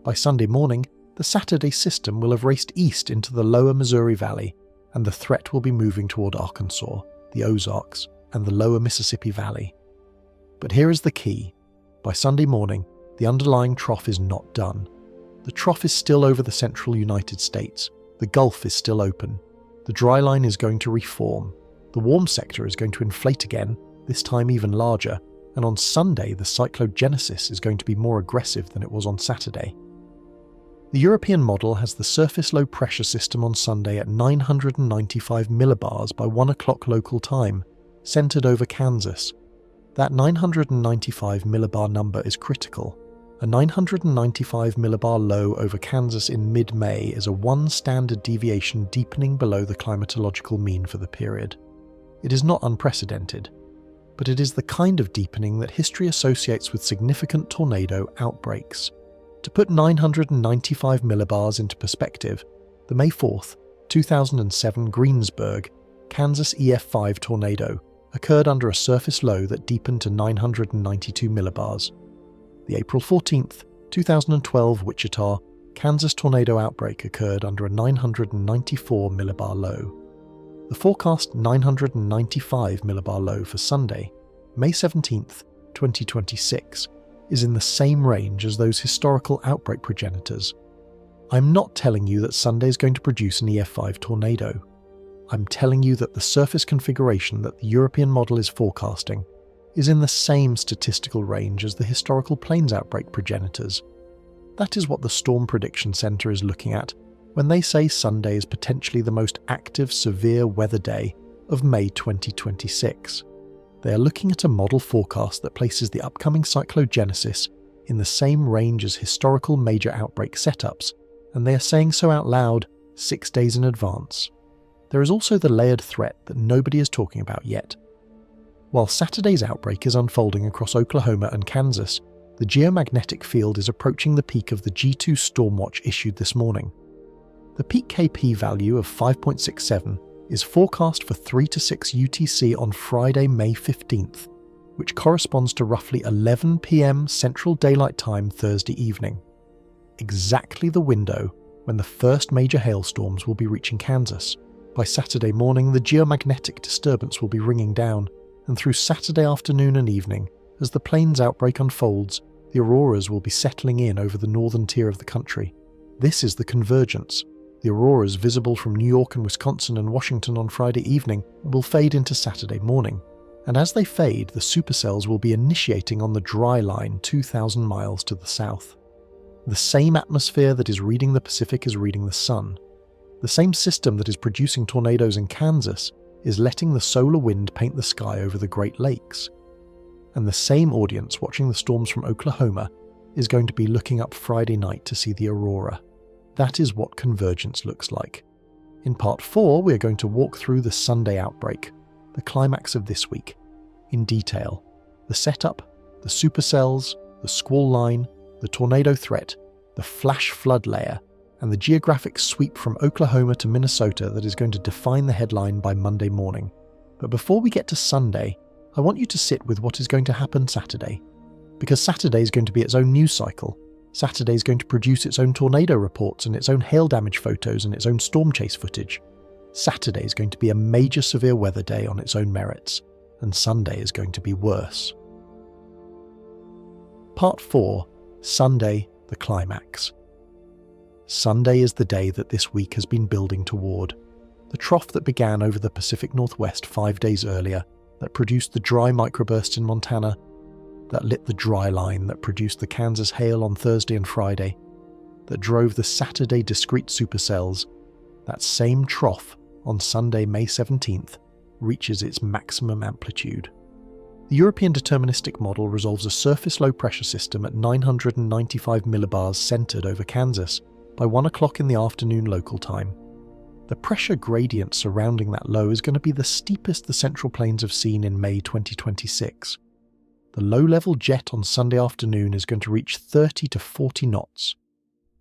By Sunday morning, the Saturday system will have raced east into the lower Missouri Valley, and the threat will be moving toward Arkansas, the Ozarks, and the lower Mississippi Valley. But here is the key. By Sunday morning, the underlying trough is not done. The trough is still over the central United States. The Gulf is still open. The dry line is going to reform. The warm sector is going to inflate again, this time even larger, and on Sunday the cyclogenesis is going to be more aggressive than it was on Saturday. The European model has the surface low pressure system on Sunday at 995 millibars by 1 o'clock local time, centered over Kansas. That 995 millibar number is critical. A 995 millibar low over Kansas in mid-May is a 1 standard deviation deepening below the climatological mean for the period. It is not unprecedented, but it is the kind of deepening that history associates with significant tornado outbreaks. To put 995 millibars into perspective, the May 4th, 2007 Greensburg, Kansas EF5 tornado occurred under a surface low that deepened to 992 millibars. The April 14th, 2012 Wichita, Kansas tornado outbreak occurred under a 994 millibar low. The forecast 995 millibar low for Sunday, May 17th, 2026, is in the same range as those historical outbreak progenitors. I'm not telling you that Sunday is going to produce an EF5 tornado. I'm telling you that the surface configuration that the European model is forecasting is in the same statistical range as the historical plains outbreak progenitors. That is what the Storm Prediction Center is looking at when they say Sunday is potentially the most active severe weather day of May 2026. They are looking at a model forecast that places the upcoming cyclogenesis in the same range as historical major outbreak setups, and they are saying so out loud 6 days in advance. There is also the layered threat that nobody is talking about yet. While Saturday's outbreak is unfolding across Oklahoma and Kansas, the geomagnetic field is approaching the peak of the G2 Stormwatch issued this morning. The peak KP value of 5.67 is forecast for 3 to 6 UTC on Friday, May 15th, which corresponds to roughly 11 p.m. Central Daylight Time Thursday evening. Exactly the window when the first major hailstorms will be reaching Kansas. By Saturday morning, the geomagnetic disturbance will be ringing down, and through Saturday afternoon and evening, as the plains outbreak unfolds, the auroras will be settling in over the northern tier of the country. This is the convergence. The auroras visible from New York and Wisconsin and Washington on Friday evening will fade into Saturday morning, and as they fade, the supercells will be initiating on the dry line 2,000 miles to the south. The same atmosphere that is reading the Pacific is reading the sun. The same system that is producing tornadoes in Kansas is letting the solar wind paint the sky over the Great Lakes. And the same audience watching the storms from Oklahoma is going to be looking up Friday night to see the aurora. That is what convergence looks like. In part 4, we are going to walk through the Sunday outbreak, the climax of this week, in detail. The setup, the supercells, the squall line, the tornado threat, the flash flood layer, and the geographic sweep from Oklahoma to Minnesota that is going to define the headline by Monday morning. But before we get to Sunday, I want you to sit with what is going to happen Saturday. Because Saturday is going to be its own news cycle. Saturday is going to produce its own tornado reports and its own hail damage photos and its own storm chase footage. Saturday is going to be a major severe weather day on its own merits, and Sunday is going to be worse. Part 4. Sunday, the climax. Sunday is the day that this week has been building toward. The trough that began over the Pacific Northwest 5 days earlier, that produced the dry microbursts in Montana, that lit the dry line that produced the Kansas hail on Thursday and Friday, that drove the Saturday discrete supercells, that same trough on Sunday, May 17th, reaches its maximum amplitude. The European deterministic model resolves a surface low-pressure system at 995 millibars centered over Kansas by 1 o'clock in the afternoon local time. The pressure gradient surrounding that low is going to be the steepest the Central Plains have seen in May 2026. The low-level jet on Sunday afternoon is going to reach 30 to 40 knots,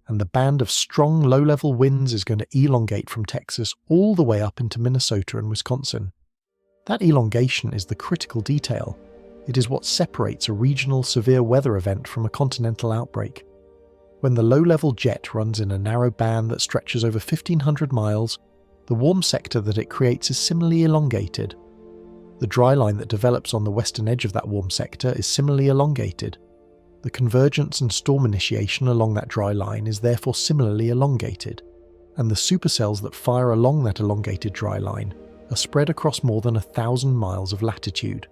and the band of strong low-level winds is going to elongate from Texas all the way up into Minnesota and Wisconsin. That elongation is the critical detail. It is what separates a regional severe weather event from a continental outbreak. When the low-level jet runs in a narrow band that stretches over 1,500 miles, the warm sector that it creates is similarly elongated. The dry line that develops on the western edge of that warm sector is similarly elongated. The convergence and storm initiation along that dry line is therefore similarly elongated, and the supercells that fire along that elongated dry line are spread across more than 1,000 miles of latitude.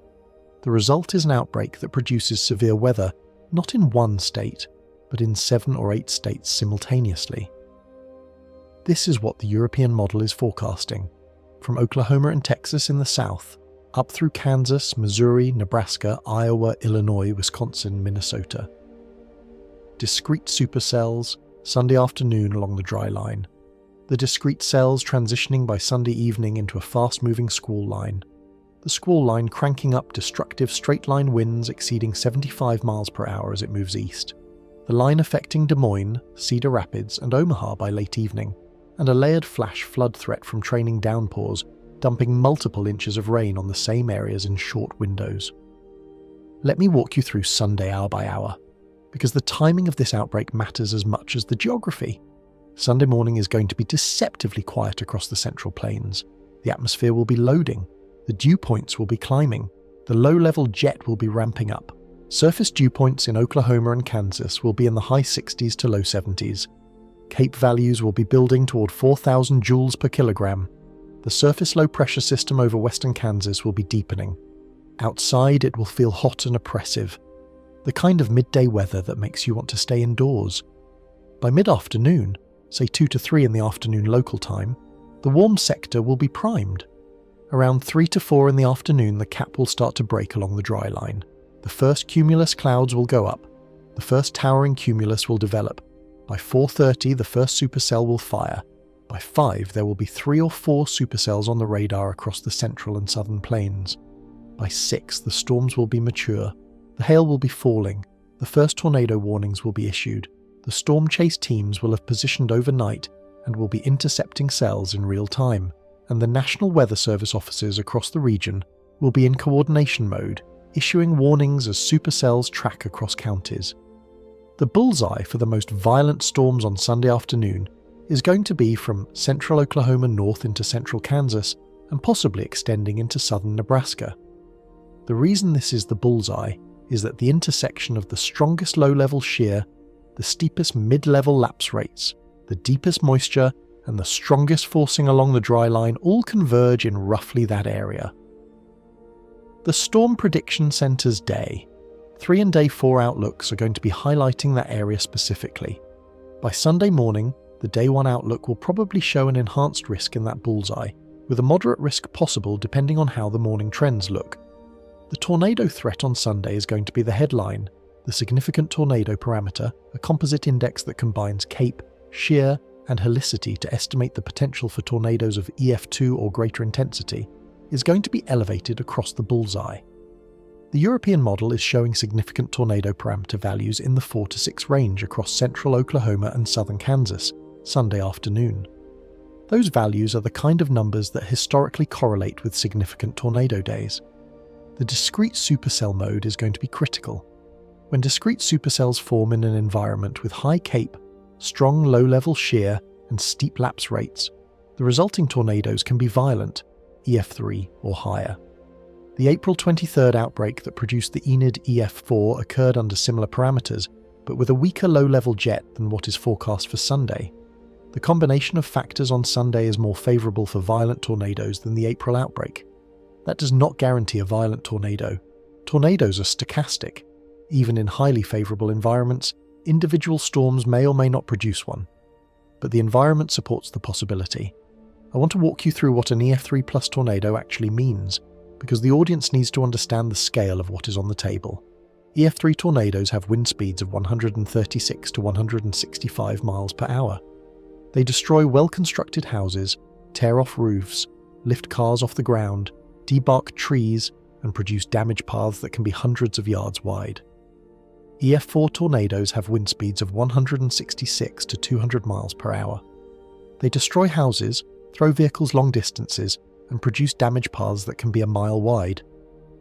The result is an outbreak that produces severe weather not in one state, but in 7 or 8 states simultaneously. This is what the European model is forecasting, from Oklahoma and Texas in the south, up through Kansas, Missouri, Nebraska, Iowa, Illinois, Wisconsin, Minnesota. Discrete supercells, Sunday afternoon along the dry line. The discrete cells transitioning by Sunday evening into a fast-moving squall line. The squall line cranking up destructive straight-line winds exceeding 75 miles per hour as it moves east. The line affecting Des Moines, Cedar Rapids, and Omaha by late evening, and a layered flash flood threat from trailing downpours, dumping multiple inches of rain on the same areas in short windows. Let me walk you through Sunday hour by hour, because the timing of this outbreak matters as much as the geography. Sunday morning is going to be deceptively quiet across the Central Plains. The atmosphere will be loading, the dew points will be climbing, the low-level jet will be ramping up. Surface dew points in Oklahoma and Kansas will be in the high 60s to low 70s. Cape values will be building toward 4,000 joules per kilogram. The surface low-pressure system over western Kansas will be deepening. Outside, it will feel hot and oppressive, the kind of midday weather that makes you want to stay indoors. By mid-afternoon, say 2 to 3 in the afternoon local time, the warm sector will be primed. Around 3 to 4 in the afternoon, the cap will start to break along the dry line. The first cumulus clouds will go up. The first towering cumulus will develop. By 4:30, the first supercell will fire. By 5, there will be 3 or 4 supercells on the radar across the central and southern plains. By 6, the storms will be mature. The hail will be falling. The first tornado warnings will be issued. The storm chase teams will have positioned overnight and will be intercepting cells in real time. And the National Weather Service offices across the region will be in coordination mode, issuing warnings as supercells track across counties. The bullseye for the most violent storms on Sunday afternoon is going to be from central Oklahoma north into central Kansas and possibly extending into southern Nebraska. The reason this is the bullseye is that the intersection of the strongest low-level shear, the steepest mid-level lapse rates, the deepest moisture, and the strongest forcing along the dry line all converge in roughly that area. The Storm Prediction Center's Day 3 and Day 4 outlooks are going to be highlighting that area specifically. By Sunday morning, the Day 1 outlook will probably show an enhanced risk in that bullseye, with a moderate risk possible depending on how the morning trends look. The tornado threat on Sunday is going to be the headline, the significant tornado parameter, a composite index that combines cape, shear, and helicity to estimate the potential for tornadoes of EF2 or greater intensity, is going to be elevated across the bullseye. The European model is showing significant tornado parameter values in the 4 to 6 range across central Oklahoma and southern Kansas, Sunday afternoon. Those values are the kind of numbers that historically correlate with significant tornado days. The discrete supercell mode is going to be critical. When discrete supercells form in an environment with high cape, strong low-level shear, and steep lapse rates, the resulting tornadoes can be violent, EF3 or higher. The April 23rd outbreak that produced the Enid EF4 occurred under similar parameters, but with a weaker low-level jet than what is forecast for Sunday. The combination of factors on Sunday is more favourable for violent tornadoes than the April outbreak. That does not guarantee a violent tornado. Tornadoes are stochastic. Even in highly favourable environments, individual storms may or may not produce one. But the environment supports the possibility. I want to walk you through what an EF3 plus tornado actually means, because the audience needs to understand the scale of what is on the table. EF3 tornadoes have wind speeds of 136 to 165 miles per hour. They destroy well-constructed houses, tear off roofs, lift cars off the ground, debark trees, and produce damage paths that can be hundreds of yards wide. EF4 tornadoes have wind speeds of 166 to 200 miles per hour. They destroy houses, throw vehicles long distances, and produce damage paths that can be a mile wide.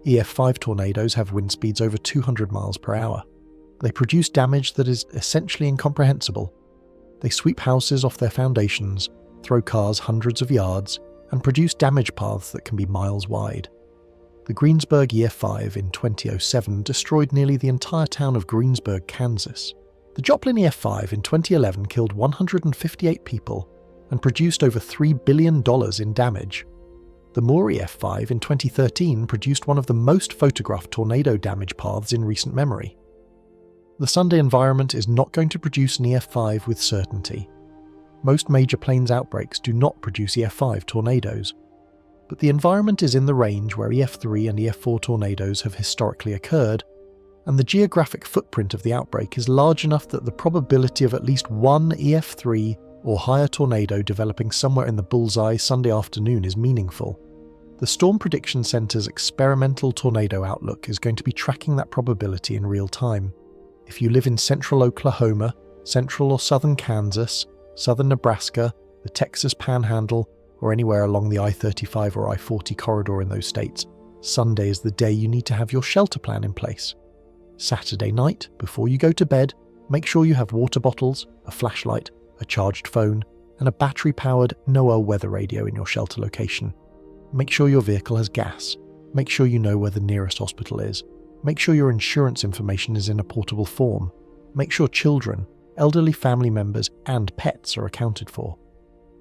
EF5 tornadoes have wind speeds over 200 miles per hour. They produce damage that is essentially incomprehensible. They sweep houses off their foundations, throw cars hundreds of yards, and produce damage paths that can be miles wide. The Greensburg EF5 in 2007 destroyed nearly the entire town of Greensburg, Kansas. The Joplin EF5 in 2011 killed 158 people and produced over $3 billion in damage. The Moore EF5 in 2013 produced one of the most photographed tornado damage paths in recent memory. The Sunday environment is not going to produce an EF5 with certainty. Most major plains outbreaks do not produce EF5 tornadoes. But the environment is in the range where EF3 and EF4 tornadoes have historically occurred, and the geographic footprint of the outbreak is large enough that the probability of at least one EF3 or higher tornado developing somewhere in the bullseye Sunday afternoon is meaningful. The Storm Prediction Center's experimental tornado outlook is going to be tracking that probability in real time. If you live in central Oklahoma, central or southern Kansas, southern Nebraska, the Texas Panhandle, or anywhere along the I-35 or I-40 corridor in those states, Sunday is the day you need to have your shelter plan in place. Saturday night, before you go to bed, make sure you have water bottles, a flashlight, a charged phone, and a battery-powered NOAA weather radio in your shelter location. Make sure your vehicle has gas. Make sure you know where the nearest hospital is. Make sure your insurance information is in a portable form. Make sure children, elderly family members, and pets are accounted for.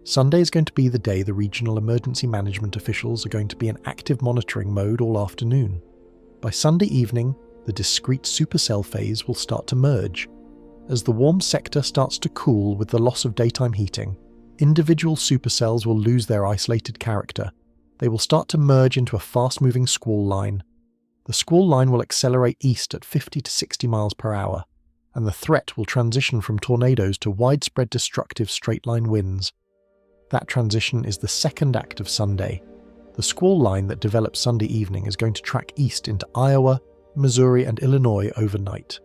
Sunday is going to be the day the regional emergency management officials are going to be in active monitoring mode all afternoon. By Sunday evening, the discrete supercell phase will start to merge. As the warm sector starts to cool with the loss of daytime heating, individual supercells will lose their isolated character. They will start to merge into a fast-moving squall line. The squall line will accelerate east at 50 to 60 miles per hour, and the threat will transition from tornadoes to widespread destructive straight-line winds. That transition is the second act of Sunday. The squall line that develops Sunday evening is going to track east into Iowa, Missouri, and Illinois overnight.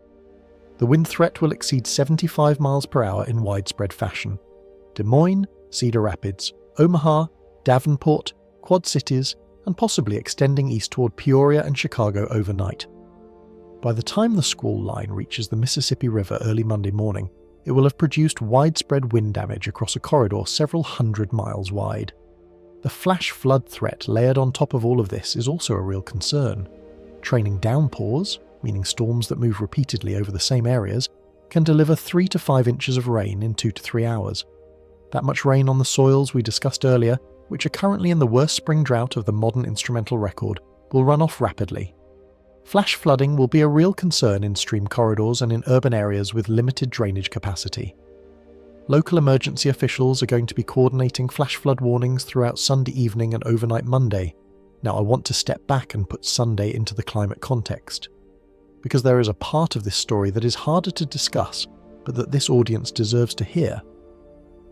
The wind threat will exceed 75 miles per hour in widespread fashion. Des Moines, Cedar Rapids, Omaha, Davenport, Quad Cities, and possibly extending east toward Peoria and Chicago overnight. By the time the squall line reaches the Mississippi River early Monday morning, it will have produced widespread wind damage across a corridor several hundred miles wide. The flash flood threat layered on top of all of this is also a real concern. Training downpours, meaning storms that move repeatedly over the same areas, can deliver 3 to 5 inches of rain in 2 to 3 hours. That much rain on the soils we discussed earlier, which are currently in the worst spring drought of the modern instrumental record, will run off rapidly. Flash flooding will be a real concern in stream corridors and in urban areas with limited drainage capacity. Local emergency officials are going to be coordinating flash flood warnings throughout Sunday evening and overnight Monday. Now I want to step back and put Sunday into the climate context. because there is a part of this story that is harder to discuss, but that this audience deserves to hear.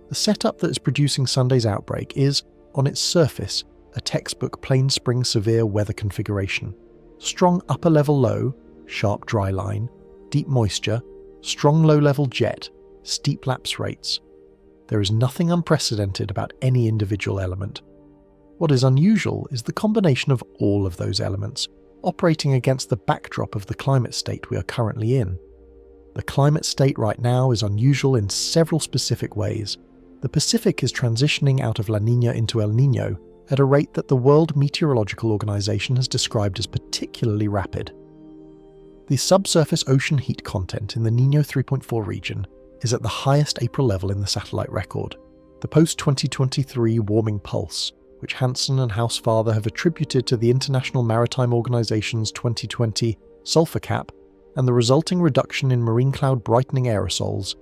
The setup that is producing Sunday's outbreak is, on its surface, a textbook plain spring severe weather configuration. Strong upper level low, sharp dry line, deep moisture, strong low level jet, steep lapse rates. There is nothing unprecedented about any individual element. What is unusual is the combination of all of those elements, operating against the backdrop of the climate state we are currently in. The climate state right now is unusual in several specific ways. The Pacific is transitioning out of La Niña into El Niño at a rate that the World Meteorological Organization has described as particularly rapid. The subsurface ocean heat content in the Niño 3.4 region is at the highest April level in the satellite record. The post-2023 warming pulse, which Hansen and Hausfather have attributed to the International Maritime Organization's 2020 sulfur cap and the resulting reduction in marine cloud brightening aerosols,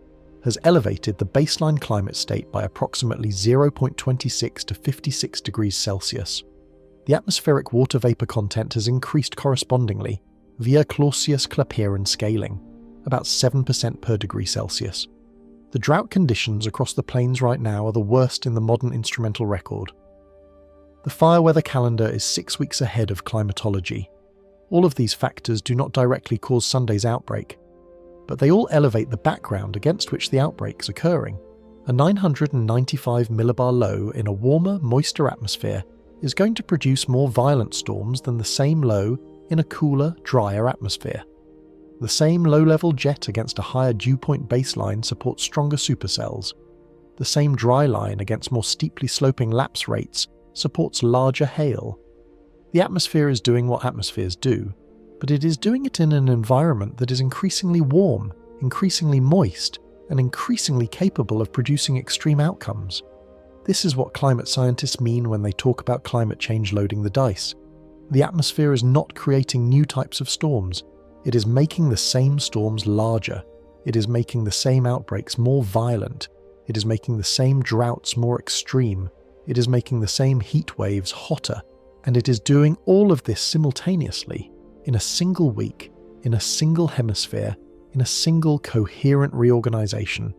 has elevated the baseline climate state by approximately 0.26 to 56 degrees Celsius. The atmospheric water vapor content has increased correspondingly via Clausius-Clapeyron scaling, about 7% per degree Celsius. The drought conditions across the plains right now are the worst in the modern instrumental record. The fire weather calendar is 6 weeks ahead of climatology. All of these factors do not directly cause Sunday's outbreak, but they all elevate the background against which the outbreak is occurring. A 995 millibar low in a warmer, moister atmosphere is going to produce more violent storms than the same low in a cooler, drier atmosphere. The same low-level jet against a higher dew point baseline supports stronger supercells. The same dry line against more steeply sloping lapse rates supports larger hail. The atmosphere is doing what atmospheres do, but it is doing it in an environment that is increasingly warm, increasingly moist, and increasingly capable of producing extreme outcomes. This is what climate scientists mean when they talk about climate change loading the dice. The atmosphere is not creating new types of storms. It is making the same storms larger. It is making the same outbreaks more violent. It is making the same droughts more extreme. It is making the same heat waves hotter. And it is doing all of this simultaneously, in a single week, in a single hemisphere, in a single coherent reorganization.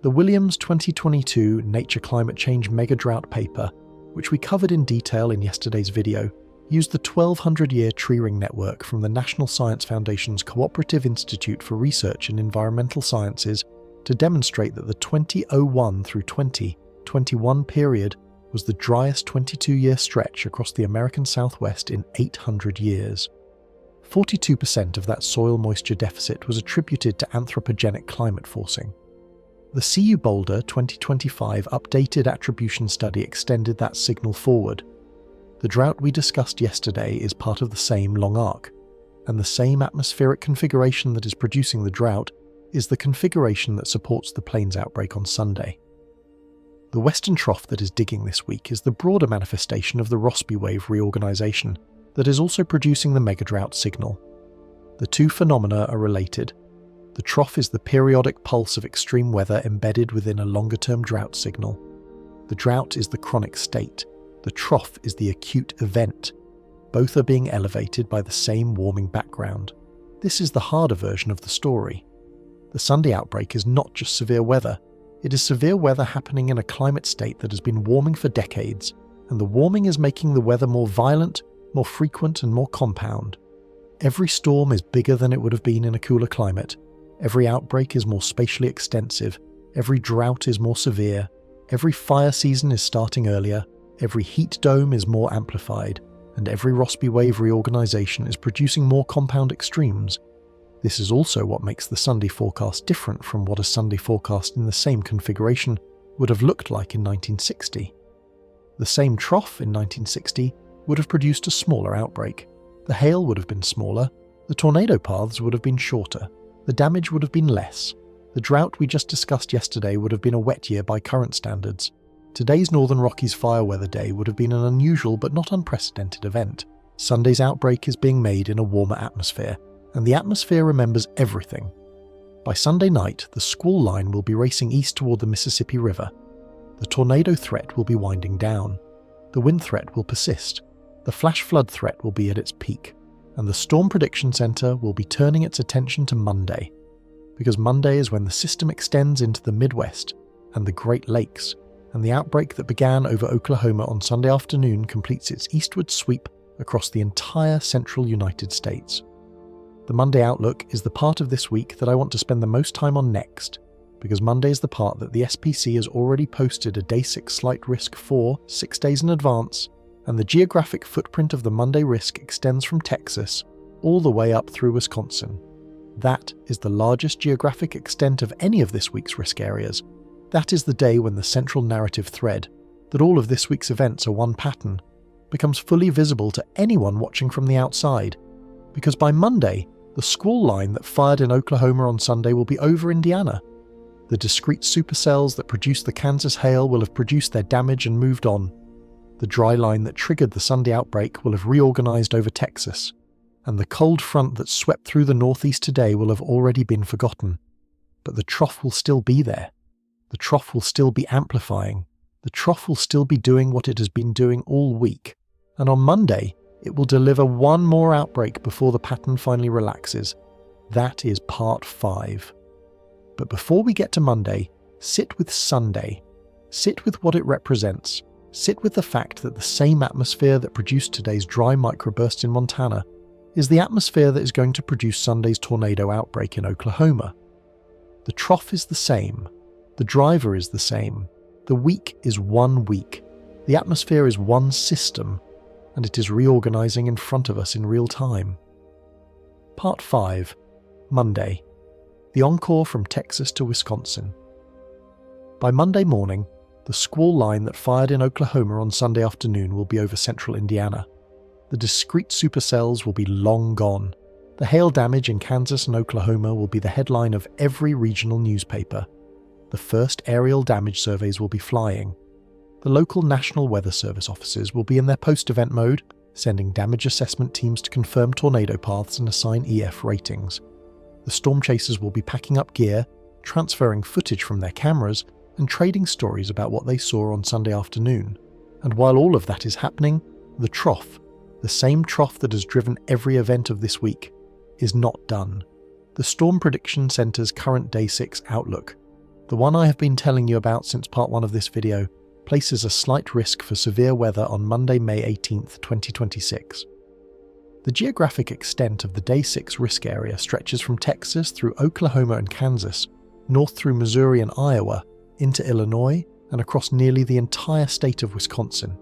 The Williams 2022 Nature Climate Change Megadrought paper, which we covered in detail in yesterday's video, used the 1200-year tree ring network from the National Science Foundation's Cooperative Institute for Research in Environmental Sciences to demonstrate that the 2001 through 2021 period was the driest 22-year stretch across the American Southwest in 800 years. 42% of that soil moisture deficit was attributed to anthropogenic climate forcing. The CU Boulder 2025 updated attribution study extended that signal forward. The drought we discussed yesterday is part of the same long arc, and the same atmospheric configuration that is producing the drought is the configuration that supports the plains outbreak on Sunday. The western trough that is digging this week is the broader manifestation of the Rossby wave reorganization that is also producing the megadrought signal. The two phenomena are related. The trough is the periodic pulse of extreme weather embedded within a longer-term drought signal. The drought is the chronic state. The trough is the acute event. Both are being elevated by the same warming background. This is the harder version of the story. The Sunday outbreak is not just severe weather. It is severe weather happening in a climate state that has been warming for decades, and the warming is making the weather more violent, more frequent, and more compound. Every storm is bigger than it would have been in a cooler climate. Every outbreak is more spatially extensive. Every drought is more severe. Every fire season is starting earlier. Every heat dome is more amplified. And every Rossby wave reorganization is producing more compound extremes. This is also what makes the Sunday forecast different from what a Sunday forecast in the same configuration would have looked like in 1960. The same trough in 1960 would have produced a smaller outbreak. The hail would have been smaller. The tornado paths would have been shorter. The damage would have been less. The drought we just discussed yesterday would have been a wet year by current standards. Today's Northern Rockies fire weather day would have been an unusual but not unprecedented event. Sunday's outbreak is being made in a warmer atmosphere, and the atmosphere remembers everything. By Sunday night, the squall line will be racing east toward the Mississippi River. The tornado threat will be winding down. The wind threat will persist. The flash flood threat will be at its peak. and the Storm Prediction Center will be turning its attention to Monday, because Monday is when the system extends into the Midwest and the Great Lakes, and the outbreak that began over Oklahoma on Sunday afternoon completes its eastward sweep across the entire central United States. The Monday Outlook is the part of this week that I want to spend the most time on next, because Monday is the part that the SPC has already posted a Day 6 slight risk for 6 days in advance, and the geographic footprint of the Monday risk extends from Texas all the way up through Wisconsin. That is the largest geographic extent of any of this week's risk areas. That is the day when the central narrative thread, that all of this week's events are one pattern, becomes fully visible to anyone watching from the outside, because by Monday, the squall line that fired in Oklahoma on Sunday will be over Indiana. The discrete supercells that produced the Kansas hail will have produced their damage and moved on. The dry line that triggered the Sunday outbreak will have reorganized over Texas, and the cold front that swept through the northeast today will have already been forgotten. But the trough will still be there. The trough will still be amplifying. The trough will still be doing what it has been doing all week. And on Monday, it will deliver one more outbreak before the pattern finally relaxes. That is part 5. But before we get to Monday, sit with Sunday. Sit with what it represents. Sit with the fact that the same atmosphere that produced today's dry microburst in Montana is the atmosphere that is going to produce Sunday's tornado outbreak in Oklahoma. The trough is the same. The driver is the same. The week is one week. The atmosphere is one system, and it is reorganizing in front of us in real time. Part 5. Monday. The encore from Texas to Wisconsin. By Monday morning, the squall line that fired in Oklahoma on Sunday afternoon will be over central Indiana. The discrete supercells will be long gone. The hail damage in Kansas and Oklahoma will be the headline of every regional newspaper. The first aerial damage surveys will be flying. The local National Weather Service offices will be in their post-event mode, sending damage assessment teams to confirm tornado paths and assign EF ratings. The storm chasers will be packing up gear, transferring footage from their cameras, and trading stories about what they saw on Sunday afternoon. And while all of that is happening, the trough, the same trough that has driven every event of this week, is not done. The Storm Prediction Center's current Day 6 outlook, the one I have been telling you about since part 1 of this video, places a slight risk for severe weather on Monday, May 18th, 2026. The geographic extent of the Day 6 risk area stretches from Texas through Oklahoma and Kansas, north through Missouri and Iowa, into Illinois, and across nearly the entire state of Wisconsin,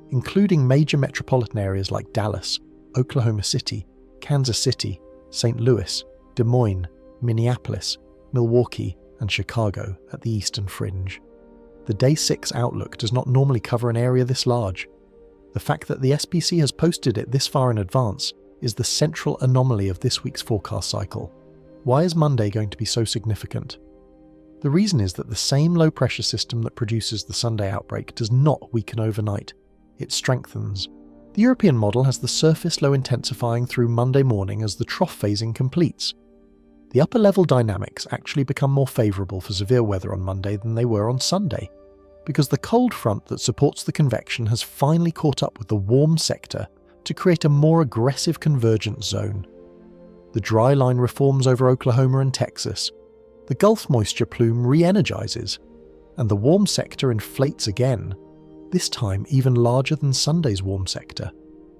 including major metropolitan areas like Dallas, Oklahoma City, Kansas City, St. Louis, Des Moines, Minneapolis, Milwaukee, and Chicago at the eastern fringe. The Day 6 outlook does not normally cover an area this large. The fact that the SPC has posted it this far in advance is the central anomaly of this week's forecast cycle. Why is Monday going to be so significant? The reason is that the same low-pressure system that produces the Sunday outbreak does not weaken overnight. It strengthens. The European model has the surface low intensifying through Monday morning as the trough phasing completes. The upper-level dynamics actually become more favourable for severe weather on Monday than they were on Sunday, because the cold front that supports the convection has finally caught up with the warm sector to create a more aggressive convergence zone. The dry line reforms over Oklahoma and Texas. The Gulf moisture plume re-energizes, and the warm sector inflates again, this time even larger than Sunday's warm sector,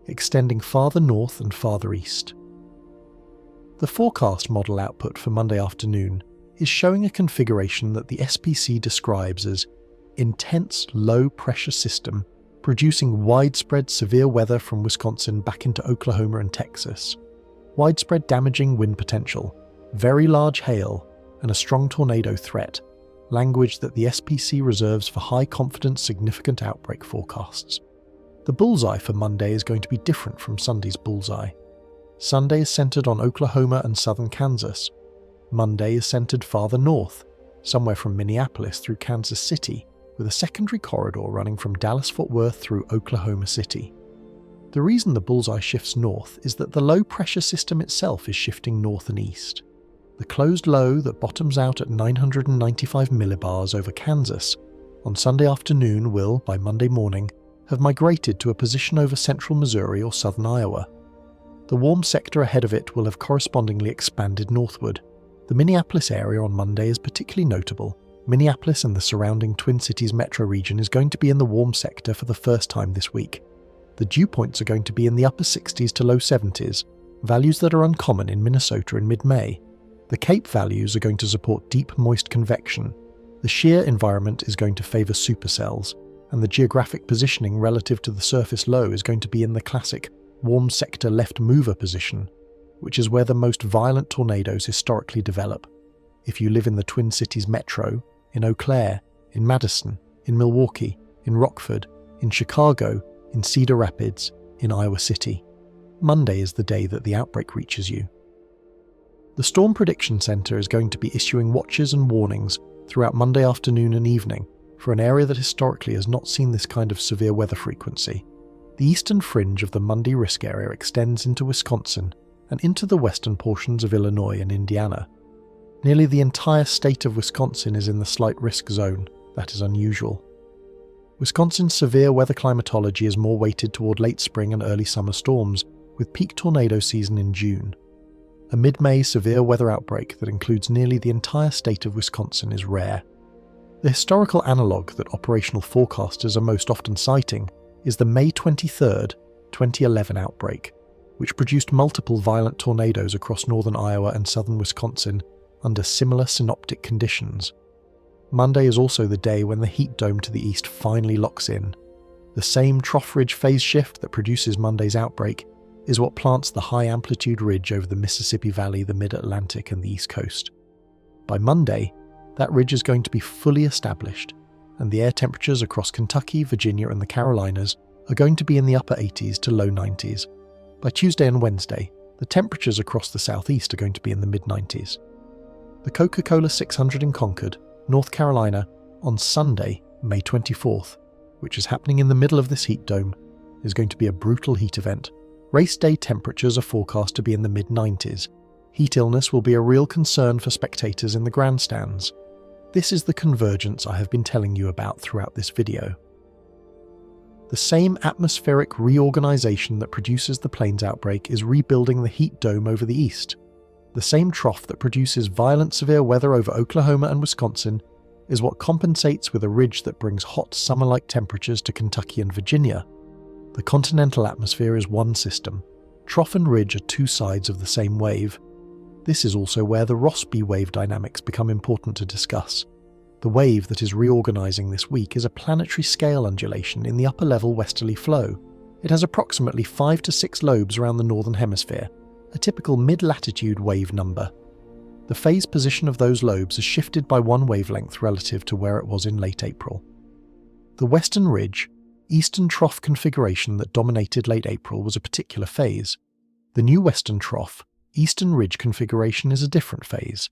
extending farther north and farther east. The forecast model output for Monday afternoon is showing a configuration that the SPC describes as intense low-pressure system producing widespread severe weather from Wisconsin back into Oklahoma and Texas, widespread damaging wind potential, very large hail, and a strong tornado threat, language that the SPC reserves for high-confidence significant outbreak forecasts. The bullseye for Monday is going to be different from Sunday's bullseye. Sunday is centered on Oklahoma and southern Kansas. Monday is centered farther north, somewhere from Minneapolis through Kansas City, with a secondary corridor running from Dallas-Fort Worth through Oklahoma City. The reason the bullseye shifts north is that the low-pressure system itself is shifting north and east. The closed low that bottoms out at 995 millibars over Kansas on Sunday afternoon will, by Monday morning, have migrated to a position over central Missouri or southern Iowa. The warm sector ahead of it will have correspondingly expanded northward. The Minneapolis area on Monday is particularly notable. Minneapolis and the surrounding Twin Cities metro region is going to be in the warm sector for the first time this week. The dew points are going to be in the upper 60s to low 70s, values that are uncommon in Minnesota in mid-May. The Cape values are going to support deep moist convection. The shear environment is going to favour supercells, and the geographic positioning relative to the surface low is going to be in the classic warm sector left mover position, which is where the most violent tornadoes historically develop. If you live in the Twin Cities metro, in Eau Claire, in Madison, in Milwaukee, in Rockford, in Chicago, in Cedar Rapids, in Iowa City, Monday is the day that the outbreak reaches you. The Storm Prediction Center is going to be issuing watches and warnings throughout Monday afternoon and evening for an area that historically has not seen this kind of severe weather frequency. The eastern fringe of the Monday risk area extends into Wisconsin and into the western portions of Illinois and Indiana. Nearly the entire state of Wisconsin is in the slight risk zone. That is unusual. Wisconsin's severe weather climatology is more weighted toward late spring and early summer storms, with peak tornado season in June. A mid-May severe weather outbreak that includes nearly the entire state of Wisconsin is rare. The historical analogue that operational forecasters are most often citing is the May 23, 2011 outbreak, which produced multiple violent tornadoes across northern Iowa and southern Wisconsin under similar synoptic conditions. Monday is also the day when the heat dome to the east finally locks in. The same trough ridge phase shift that produces Monday's outbreak is what plants the high-amplitude ridge over the Mississippi Valley, the Mid-Atlantic, and the East Coast. By Monday, that ridge is going to be fully established, and the air temperatures across Kentucky, Virginia, and the Carolinas are going to be in the upper 80s to low 90s. By Tuesday and Wednesday, the temperatures across the southeast are going to be in the mid-90s. The Coca-Cola 600 in Concord, North Carolina, on Sunday, May 24th, which is happening in the middle of this heat dome, is going to be a brutal heat event. Race day temperatures are forecast to be in the mid-90s. Heat illness will be a real concern for spectators in the grandstands. This is the convergence I have been telling you about throughout this video. The same atmospheric reorganization that produces the plains outbreak is rebuilding the heat dome over the east. The same trough that produces violent severe weather over Oklahoma and Wisconsin is what compensates with a ridge that brings hot summer-like temperatures to Kentucky and Virginia. The continental atmosphere is one system. Trough and ridge are two sides of the same wave. This is also where the Rossby wave dynamics become important to discuss. The wave that is reorganizing this week is a planetary scale undulation in the upper level westerly flow. It has approximately 5 to 6 lobes around the northern hemisphere, a typical mid-latitude wave number. The phase position of those lobes is shifted by one wavelength relative to where it was in late April. The western ridge, eastern trough configuration that dominated late April was a particular phase. The new western trough, eastern ridge configuration is a different phase.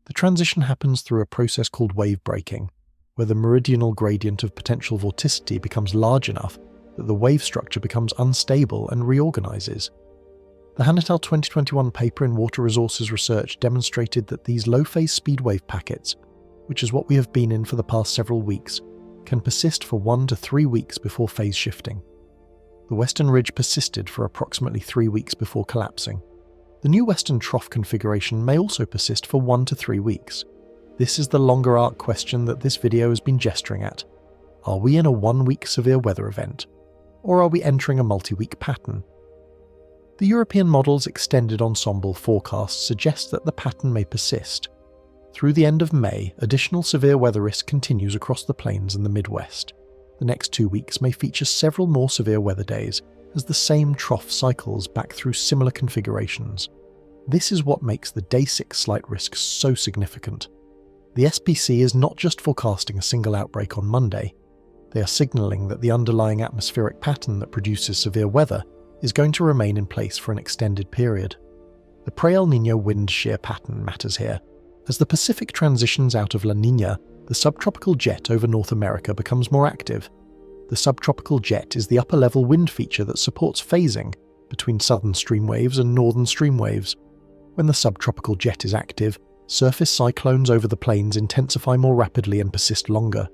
The transition happens through a process called wave breaking, where the meridional gradient of potential vorticity becomes large enough that the wave structure becomes unstable and reorganizes. The Hanetel 2021 paper in Water Resources Research demonstrated that these low-phase speed wave packets, which is what we have been in for the past several weeks, can persist for 1 to 3 weeks before phase shifting. The western ridge persisted for approximately 3 weeks before collapsing. The new western trough configuration may also persist for 1 to 3 weeks. This is the longer arc question that this video has been gesturing at. Are we in a 1-week severe weather event? Or are we entering a multi-week pattern? The European model's extended ensemble forecast suggests that the pattern may persist. Through the end of May, additional severe weather risk continues across the plains and the Midwest. The next 2 weeks may feature several more severe weather days as the same trough cycles back through similar configurations. This is what makes the Day 6 slight risk so significant. The SPC is not just forecasting a single outbreak on Monday. They are signalling that the underlying atmospheric pattern that produces severe weather is going to remain in place for an extended period. The pre-El Niño wind shear pattern matters here. As the Pacific transitions out of La Niña, the subtropical jet over North America becomes more active. The subtropical jet is the upper-level wind feature that supports phasing between southern stream waves and northern stream waves. When the subtropical jet is active, surface cyclones over the plains intensify more rapidly and persist longer.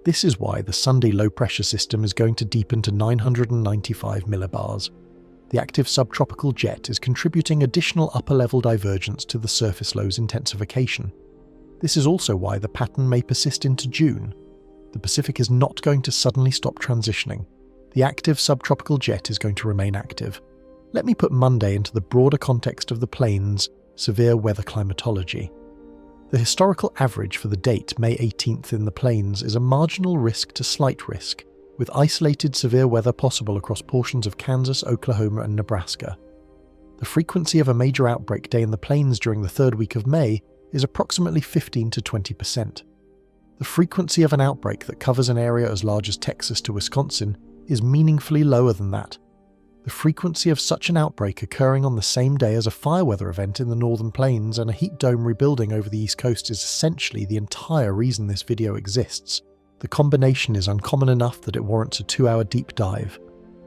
This is why the Sunday low-pressure system is going to deepen to 995 millibars. the active subtropical jet is contributing additional upper-level divergence to the surface low's intensification. This is also why the pattern may persist into June. The Pacific is not going to suddenly stop transitioning. The active subtropical jet is going to remain active. Let me put Monday into the broader context of the plains' severe weather climatology. The historical average for the date, May 18th in the plains, is a marginal risk to slight risk, with isolated severe weather possible across portions of Kansas, Oklahoma, and Nebraska. The frequency of a major outbreak day in the plains during the third week of May is approximately 15 to 20%. The frequency of an outbreak that covers an area as large as Texas to Wisconsin is meaningfully lower than that. The frequency of such an outbreak occurring on the same day as a fire weather event in the northern plains and a heat dome rebuilding over the east coast is essentially the entire reason this video exists. The combination is uncommon enough that it warrants a 2-hour deep dive.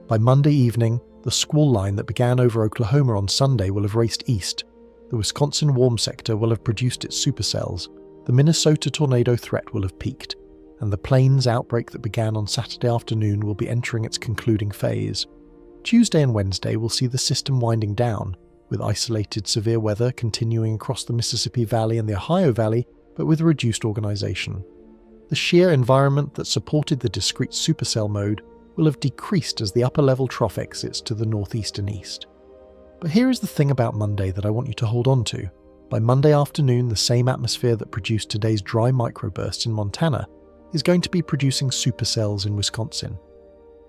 By Monday evening, the squall line that began over Oklahoma on Sunday will have raced east. The Wisconsin warm sector will have produced its supercells. The Minnesota tornado threat will have peaked, and the plains outbreak that began on Saturday afternoon will be entering its concluding phase. Tuesday and Wednesday will see the system winding down, with isolated severe weather continuing across the Mississippi Valley and the Ohio Valley, but with reduced organization. The shear environment that supported the discrete supercell mode will have decreased as the upper-level trough exits to the northeast and east. But here is the thing about Monday that I want you to hold on to. By Monday afternoon, the same atmosphere that produced today's dry microbursts in Montana is going to be producing supercells in Wisconsin.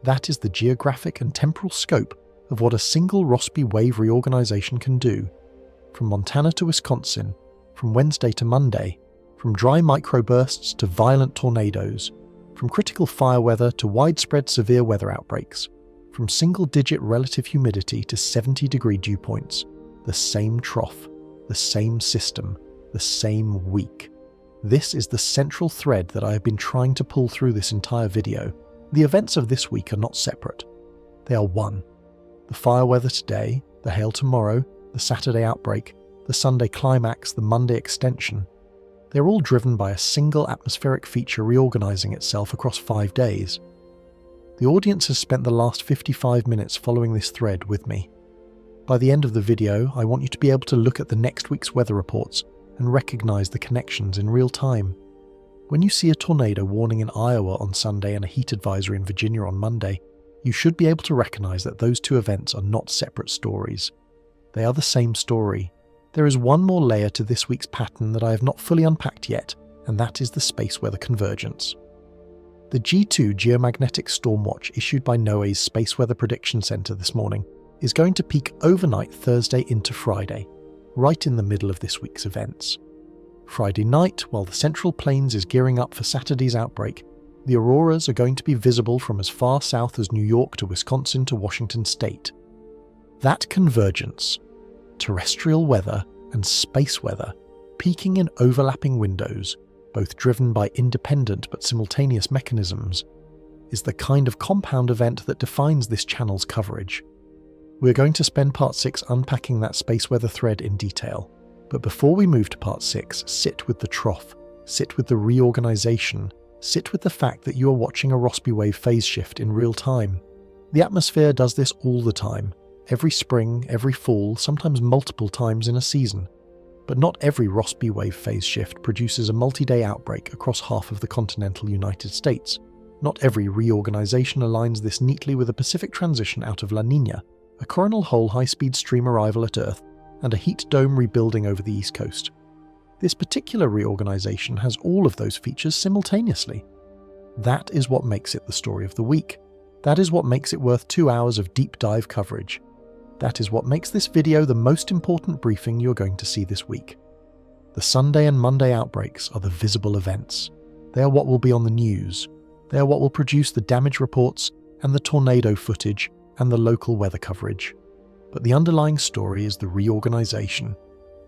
That is the geographic and temporal scope of what a single Rossby wave reorganization can do. From Montana to Wisconsin, from Wednesday to Monday, from dry microbursts to violent tornadoes, from critical fire weather to widespread severe weather outbreaks, from single-digit relative humidity to 70-degree dew points, the same trough, the same system, the same week. This is the central thread that I have been trying to pull through this entire video. The events of this week are not separate. They are one. The fire weather today, the hail tomorrow, the Saturday outbreak, the Sunday climax, the Monday extension. They're all driven by a single atmospheric feature reorganizing itself across 5 days. The audience has spent the last 55 minutes following this thread with me. By the end of the video, I want you to be able to look at the next week's weather reports and recognize the connections in real time. When you see a tornado warning in Iowa on Sunday and a heat advisory in Virginia on Monday, you should be able to recognize that those two events are not separate stories. They are the same story. There is one more layer to this week's pattern that I have not fully unpacked yet, and that is the space weather convergence. The G2 Geomagnetic storm watch issued by NOAA's Space Weather Prediction Center this morning is going to peak overnight Thursday into Friday, right in the middle of this week's events. Friday night, while the Central Plains is gearing up for Saturday's outbreak, the auroras are going to be visible from as far south as New York to Wisconsin to Washington state. That convergence, terrestrial weather and space weather, peaking in overlapping windows, both driven by independent but simultaneous mechanisms, is the kind of compound event that defines this channel's coverage. We're going to spend part 6 unpacking that space weather thread in detail. But before we move to part 6, sit with the trough, sit with the reorganization, sit with the fact that you are watching a Rossby wave phase shift in real time. The atmosphere does this all the time, every spring, every fall, sometimes multiple times in a season. But not every Rossby wave phase shift produces a multi-day outbreak across half of the continental United States. Not every reorganization aligns this neatly with a Pacific transition out of La Niña, a coronal hole high-speed stream arrival at Earth, and a heat dome rebuilding over the East Coast. This particular reorganization has all of those features simultaneously. That is what makes it the story of the week. That is what makes it worth 2 hours of deep dive coverage. That is what makes this video the most important briefing you're going to see this week. The Sunday and Monday outbreaks are the visible events. They are what will be on the news. They are what will produce the damage reports and the tornado footage and the local weather coverage. But the underlying story is the reorganization,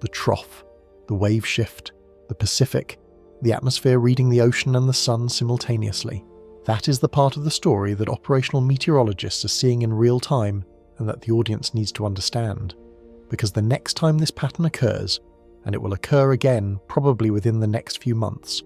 the trough, the wave shift, the Pacific, the atmosphere reading the ocean and the sun simultaneously. That is the part of the story that operational meteorologists are seeing in real time and that the audience needs to understand. Because the next time this pattern occurs, and it will occur again probably within the next few months,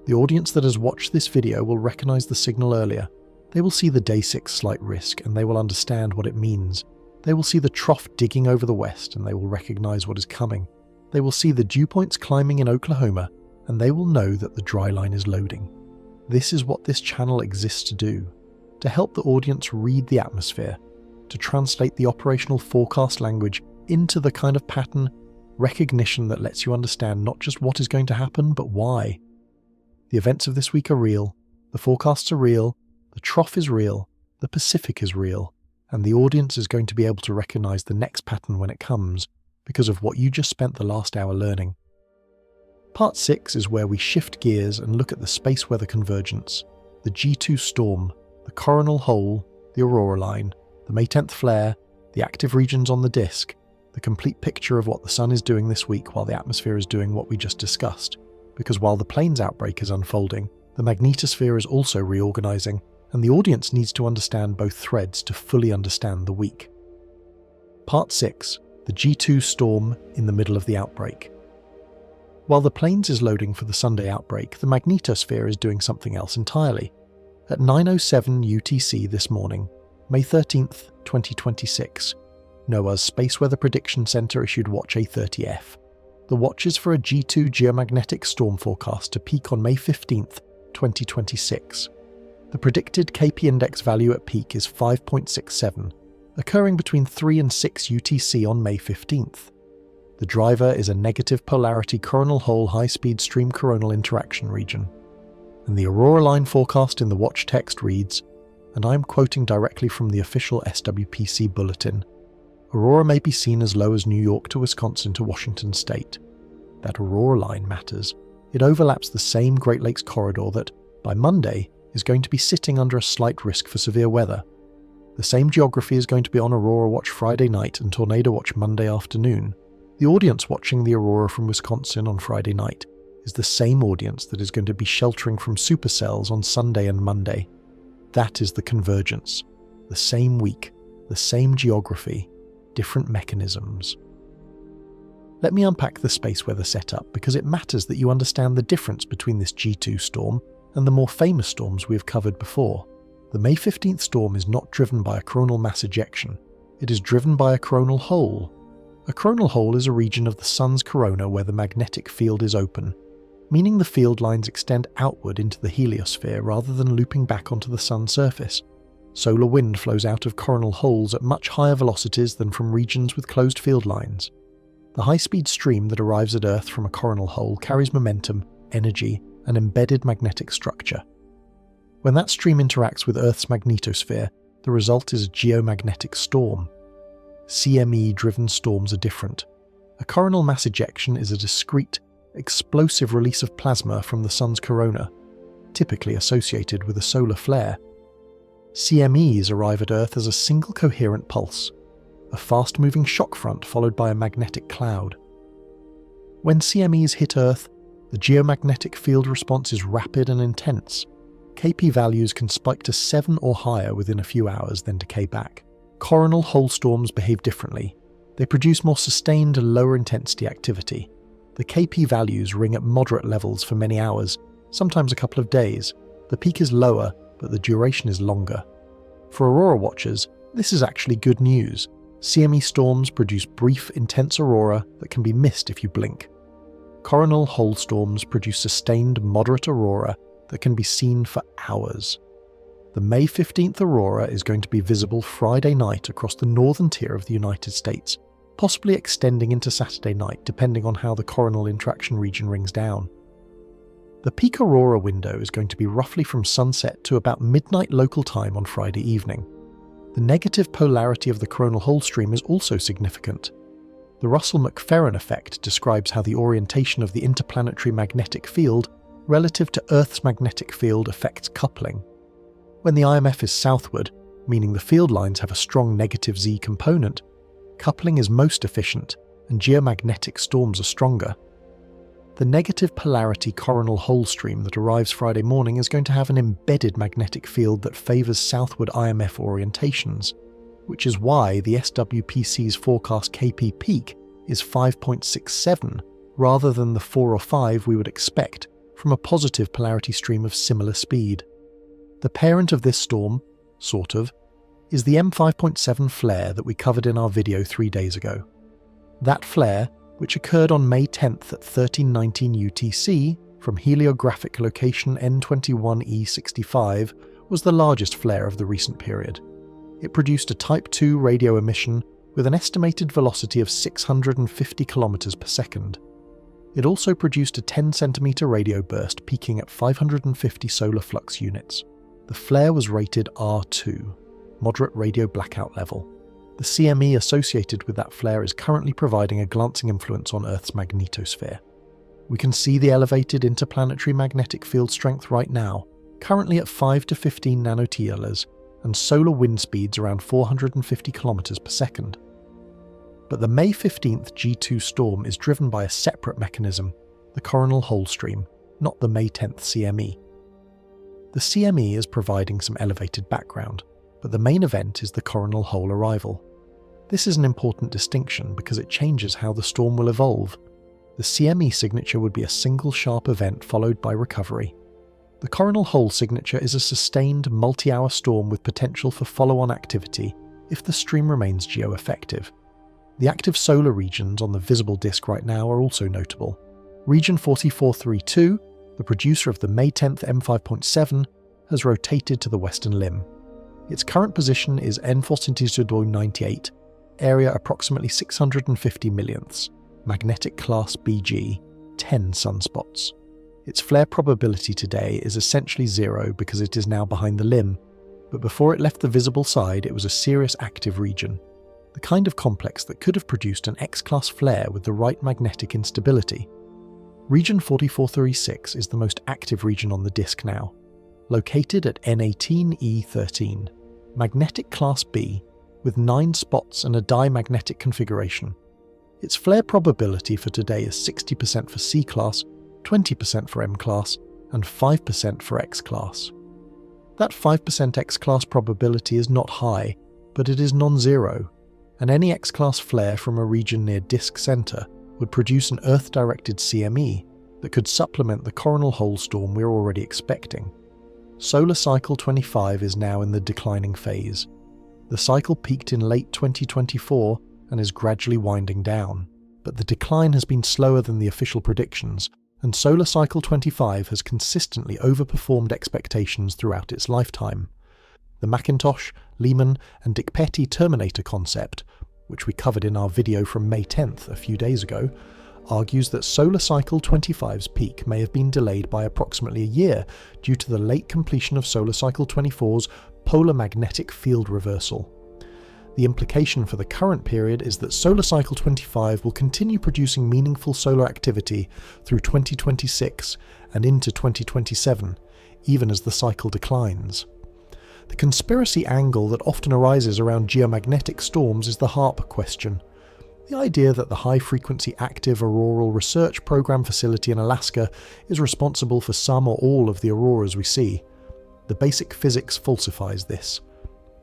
the audience that has watched this video will recognize the signal earlier. They will see the day 6 slight risk and they will understand what it means. They will see the trough digging over the west and they will recognize what is coming. They will see the dew points climbing in Oklahoma and they will know that the dry line is loading. This is what this channel exists to do, to help the audience read the atmosphere, to translate the operational forecast language into the kind of pattern recognition that lets you understand not just what is going to happen, but why. The events of this week are real, the forecasts are real, the trough is real, the Pacific is real, and the audience is going to be able to recognize the next pattern when it comes because of what you just spent the last hour learning. Part 6 is where we shift gears and look at the space weather convergence, the G2 storm, the coronal hole, the aurora line, the May 10th flare, the active regions on the disk, the complete picture of what the sun is doing this week while the atmosphere is doing what we just discussed. Because while the plains outbreak is unfolding, the magnetosphere is also reorganizing, and the audience needs to understand both threads to fully understand the week. Part 6, the G2 storm in the middle of the outbreak. While the plains is loading for the Sunday outbreak, the magnetosphere is doing something else entirely. At 9:07 UTC this morning, May 13th, 2026, NOAA's Space Weather Prediction Center issued Watch A30F. The watch is for a G2 geomagnetic storm forecast to peak on May 15th, 2026. The predicted KP index value at peak is 5.67, occurring between 3 and 6 UTC on May 15th. The driver is a negative polarity coronal hole high-speed stream coronal interaction region. And the aurora line forecast in the watch text reads, and I'm quoting directly from the official SWPC bulletin, aurora may be seen as low as New York to Wisconsin to Washington state. That aurora line matters. It overlaps the same Great Lakes corridor that, by Monday, is going to be sitting under a slight risk for severe weather. The same geography is going to be on Aurora Watch Friday night and Tornado Watch Monday afternoon. The audience watching the aurora from Wisconsin on Friday night is the same audience that is going to be sheltering from supercells on Sunday and Monday. That is the convergence. The same week, the same geography, different mechanisms. Let me unpack the space weather setup because it matters that you understand the difference between this G2 storm and the more famous storms we have covered before. The May 15th storm is not driven by a coronal mass ejection. It is driven by a coronal hole. A coronal hole is a region of the sun's corona where the magnetic field is open, meaning the field lines extend outward into the heliosphere rather than looping back onto the sun's surface. Solar wind flows out of coronal holes at much higher velocities than from regions with closed field lines. The high-speed stream that arrives at Earth from a coronal hole carries momentum, energy, and embedded magnetic structure. When that stream interacts with Earth's magnetosphere, the result is a geomagnetic storm. CME-driven storms are different. A coronal mass ejection is a discrete, explosive release of plasma from the sun's corona, typically associated with a solar flare. CMEs arrive at Earth as a single coherent pulse, a fast-moving shock front followed by a magnetic cloud. When CMEs hit Earth, the geomagnetic field response is rapid and intense. KP values can spike to 7 or higher within a few hours, then decay back. Coronal hole storms behave differently. They produce more sustained, lower intensity activity. The KP values ring at moderate levels for many hours, sometimes a couple of days. The peak is lower, but the duration is longer. For aurora watchers, this is actually good news. CME storms produce brief, intense aurora that can be missed if you blink. Coronal hole storms produce sustained, moderate aurora that can be seen for hours. The May 15th aurora is going to be visible Friday night across the northern tier of the United States, possibly extending into Saturday night depending on how the coronal interaction region rings down. The peak aurora window is going to be roughly from sunset to about midnight local time on Friday evening. The negative polarity of the coronal hole stream is also significant. The Russell-McFerran effect describes how the orientation of the interplanetary magnetic field relative to Earth's magnetic field affects coupling. When the IMF is southward, meaning the field lines have a strong negative Z component, coupling is most efficient and geomagnetic storms are stronger. The negative polarity coronal hole stream that arrives Friday morning is going to have an embedded magnetic field that favours southward IMF orientations, which is why the SWPC's forecast KP peak is 5.67 rather than the 4 or 5 we would expect from a positive polarity stream of similar speed. The parent of this storm, sort of, is the M5.7 flare that we covered in our video 3 days ago. That flare, which occurred on May 10th at 1319 UTC from heliographic location N21E65, was the largest flare of the recent period. It produced a Type 2 radio emission with an estimated velocity of 650 km per second. It also produced a 10 cm radio burst peaking at 550 solar flux units. The flare was rated R2, moderate radio blackout level. The CME associated with that flare is currently providing a glancing influence on Earth's magnetosphere. We can see the elevated interplanetary magnetic field strength right now, currently at 5 to 15 nanoteelers, and solar wind speeds around 450 km per second. But the May 15th G2 storm is driven by a separate mechanism, the coronal hole stream, not the May 10th CME. The CME is providing some elevated background, but the main event is the coronal hole arrival. This is an important distinction because it changes how the storm will evolve. The CME signature would be a single sharp event followed by recovery. The coronal hole signature is a sustained multi-hour storm with potential for follow-on activity if the stream remains geo-effective. The active solar regions on the visible disk right now are also notable. Region 4432, the producer of the May 10th M5.7, has rotated to the western limb. Its current position is N4 98, area approximately 650 millionths, magnetic class BG, 10 sunspots. Its flare probability today is essentially zero because it is now behind the limb, but before it left the visible side it was a serious active region, the kind of complex that could have produced an X-class flare with the right magnetic instability. Region 4436 is the most active region on the disk now, located at N18E13, magnetic class B, with 9 spots and a dimagnetic configuration. Its flare probability for today is 60% for C-class, 20% for M-class, and 5% for X-class. That 5% X-class probability is not high, but it is non-zero, and any X-class flare from a region near disk center would produce an Earth-directed CME that could supplement the coronal hole storm we're already expecting. Solar cycle 25 is now in the declining phase. The cycle peaked in late 2024 and is gradually winding down, but the decline has been slower than the official predictions, and solar cycle 25 has consistently overperformed expectations throughout its lifetime. The Macintosh, Lehman, and Dick Petty Terminator concept, which we covered in our video from May 10th a few days ago, argues that solar cycle 25's peak may have been delayed by approximately a year due to the late completion of solar cycle 24's polar magnetic field reversal. The implication for the current period is that solar cycle 25 will continue producing meaningful solar activity through 2026 and into 2027, even as the cycle declines. The conspiracy angle that often arises around geomagnetic storms is the HARP question. The idea that the High-Frequency Active Auroral Research Program facility in Alaska is responsible for some or all of the auroras we see. The basic physics falsifies this.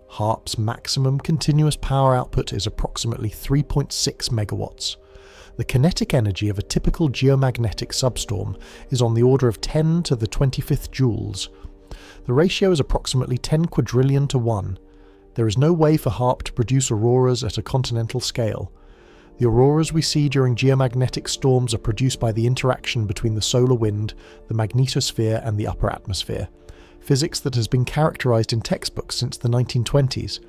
HARP's maximum continuous power output is approximately 3.6 megawatts. The kinetic energy of a typical geomagnetic substorm is on the order of 10 to the 25th joules. The ratio is approximately 10 quadrillion to 1. There is no way for HARP to produce auroras at a continental scale. The auroras we see during geomagnetic storms are produced by the interaction between the solar wind, the magnetosphere, and the upper atmosphere, physics that has been characterized in textbooks since the 1920s.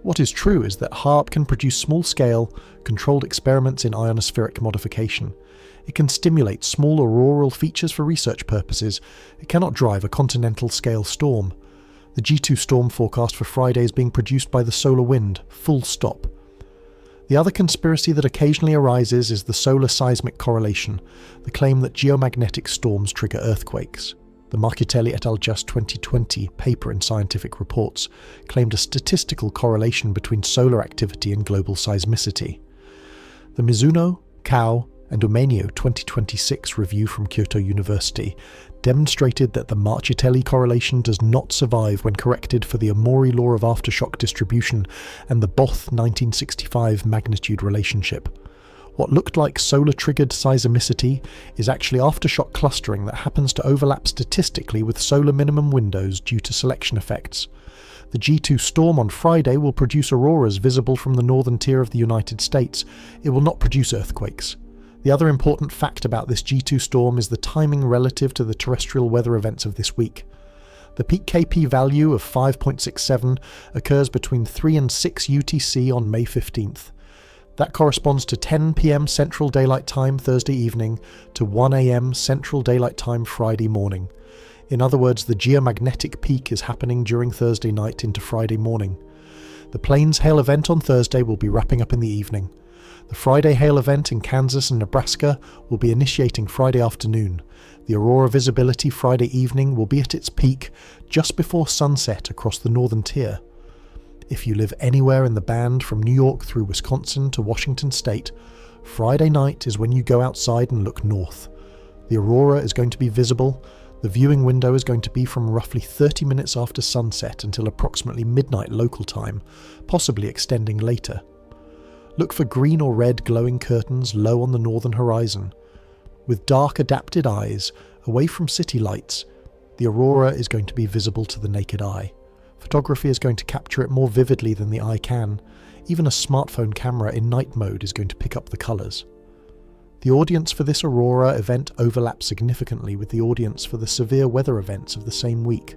What is true is that HARP can produce small-scale, controlled experiments in ionospheric modification. It can stimulate small auroral features for research purposes. It cannot drive a continental-scale storm. The G2 storm forecast for Friday is being produced by the solar wind, full stop. The other conspiracy that occasionally arises is the solar seismic correlation, the claim that geomagnetic storms trigger earthquakes. The Marcutelli et al. Just 2020 paper in Scientific Reports claimed a statistical correlation between solar activity and global seismicity. The Mizuno, Kao, and Umenio 2026 review from Kyoto University demonstrated that the Marcutelli correlation does not survive when corrected for the Amori law of aftershock distribution and the Both 1965 magnitude relationship. What looked like solar-triggered seismicity is actually aftershock clustering that happens to overlap statistically with solar minimum windows due to selection effects. The G2 storm on Friday will produce auroras visible from the northern tier of the United States. It will not produce earthquakes. The other important fact about this G2 storm is the timing relative to the terrestrial weather events of this week. The peak KP value of 5.67 occurs between 3 and 6 UTC on May 15th. That corresponds to 10 PM Central Daylight Time Thursday evening to 1 AM Central Daylight Time Friday morning. In other words, the geomagnetic peak is happening during Thursday night into Friday morning. The Plains hail event on Thursday will be wrapping up in the evening. The Friday hail event in Kansas and Nebraska will be initiating Friday afternoon. The aurora visibility Friday evening will be at its peak just before sunset across the northern tier. If you live anywhere in the band from New York through Wisconsin to Washington State, Friday night is when you go outside and look north. The aurora is going to be visible. The viewing window is going to be from roughly 30 minutes after sunset until approximately midnight local time, possibly extending later. Look for green or red glowing curtains low on the northern horizon. With dark adapted eyes, away from city lights, the aurora is going to be visible to the naked eye. Photography is going to capture it more vividly than the eye can. Even a smartphone camera in night mode is going to pick up the colours. The audience for this aurora event overlaps significantly with the audience for the severe weather events of the same week.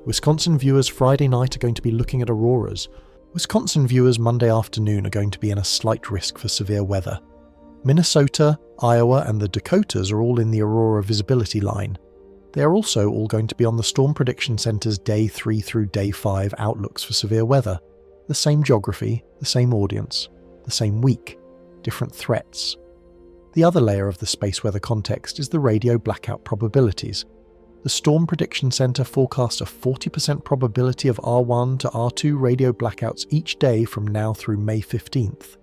Wisconsin viewers Friday night are going to be looking at auroras. Wisconsin viewers Monday afternoon are going to be in a slight risk for severe weather. Minnesota, Iowa and the Dakotas are all in the aurora visibility line. They are also all going to be on the Storm Prediction Center's Day 3 through Day 5 outlooks for severe weather. The same geography, the same audience, the same week, different threats. The other layer of the space weather context is the radio blackout probabilities. The Storm Prediction Center forecasts a 40% probability of R1 to R2 radio blackouts each day from now through May 15th.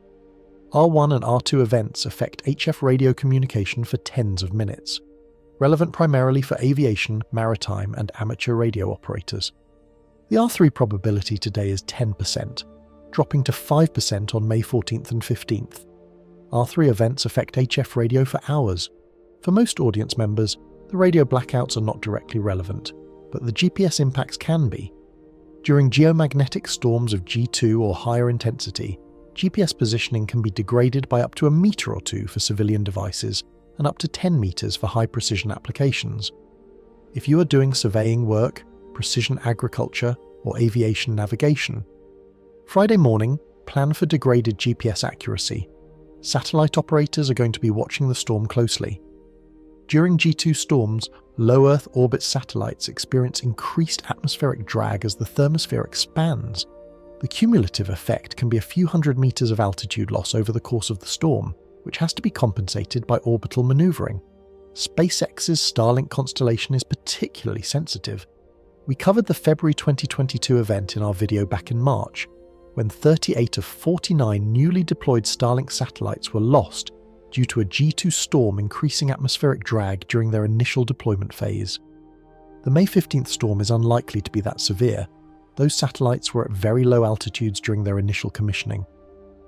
R1 and R2 events affect HF radio communication for tens of minutes, relevant primarily for aviation, maritime, and amateur radio operators. The R3 probability today is 10%, dropping to 5% on May 14th and 15th. R3 events affect HF radio for hours. For most audience members, the radio blackouts are not directly relevant, but the GPS impacts can be. During geomagnetic storms of G2 or higher intensity, GPS positioning can be degraded by up to a metre or two for civilian devices and up to 10 metres for high-precision applications. If you are doing surveying work, precision agriculture, or aviation navigation, Friday morning, plan for degraded GPS accuracy. Satellite operators are going to be watching the storm closely. During G2 storms, low Earth orbit satellites experience increased atmospheric drag as the thermosphere expands. The cumulative effect can be a few hundred meters of altitude loss over the course of the storm, which has to be compensated by orbital maneuvering. SpaceX's Starlink constellation is particularly sensitive. We covered the February 2022 event in our video back in March, when 38 of 49 newly deployed Starlink satellites were lost due to a G2 storm increasing atmospheric drag during their initial deployment phase. The May 15th storm is unlikely to be that severe. Those satellites were at very low altitudes during their initial commissioning.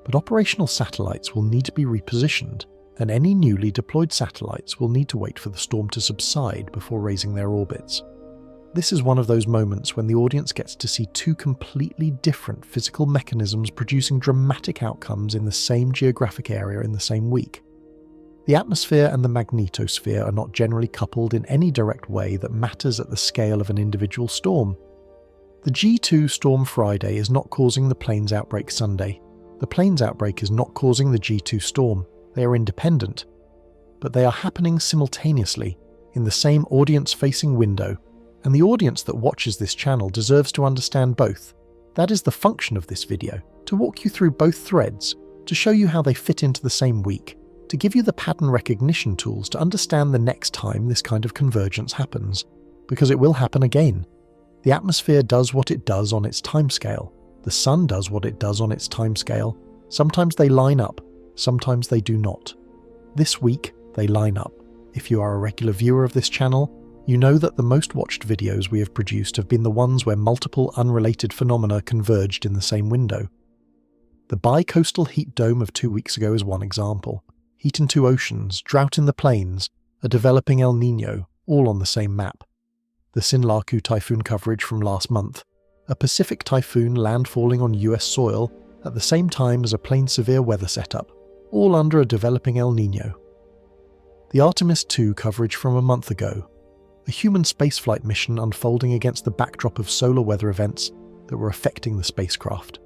But operational satellites will need to be repositioned, and any newly deployed satellites will need to wait for the storm to subside before raising their orbits. This is one of those moments when the audience gets to see two completely different physical mechanisms producing dramatic outcomes in the same geographic area in the same week. The atmosphere and the magnetosphere are not generally coupled in any direct way that matters at the scale of an individual storm. The G2 storm Friday is not causing the Plains outbreak Sunday. The Plains outbreak is not causing the G2 storm. They are independent. But they are happening simultaneously, in the same audience-facing window, and the audience that watches this channel deserves to understand both. That is the function of this video, to walk you through both threads, to show you how they fit into the same week, to give you the pattern recognition tools to understand the next time this kind of convergence happens, because it will happen again. The atmosphere does what it does on its timescale. The sun does what it does on its timescale. Sometimes they line up, sometimes they do not. This week, they line up. If you are a regular viewer of this channel, you know that the most watched videos we have produced have been the ones where multiple unrelated phenomena converged in the same window. The bi-coastal heat dome of 2 weeks ago is one example. Heat in two oceans, drought in the plains, a developing El Niño, all on the same map. The Sinlaku typhoon coverage from last month, a Pacific typhoon landfalling on US soil at the same time as a plain severe weather setup, all under a developing El Niño. The Artemis II coverage from a month ago, a human spaceflight mission unfolding against the backdrop of solar weather events that were affecting the spacecraft.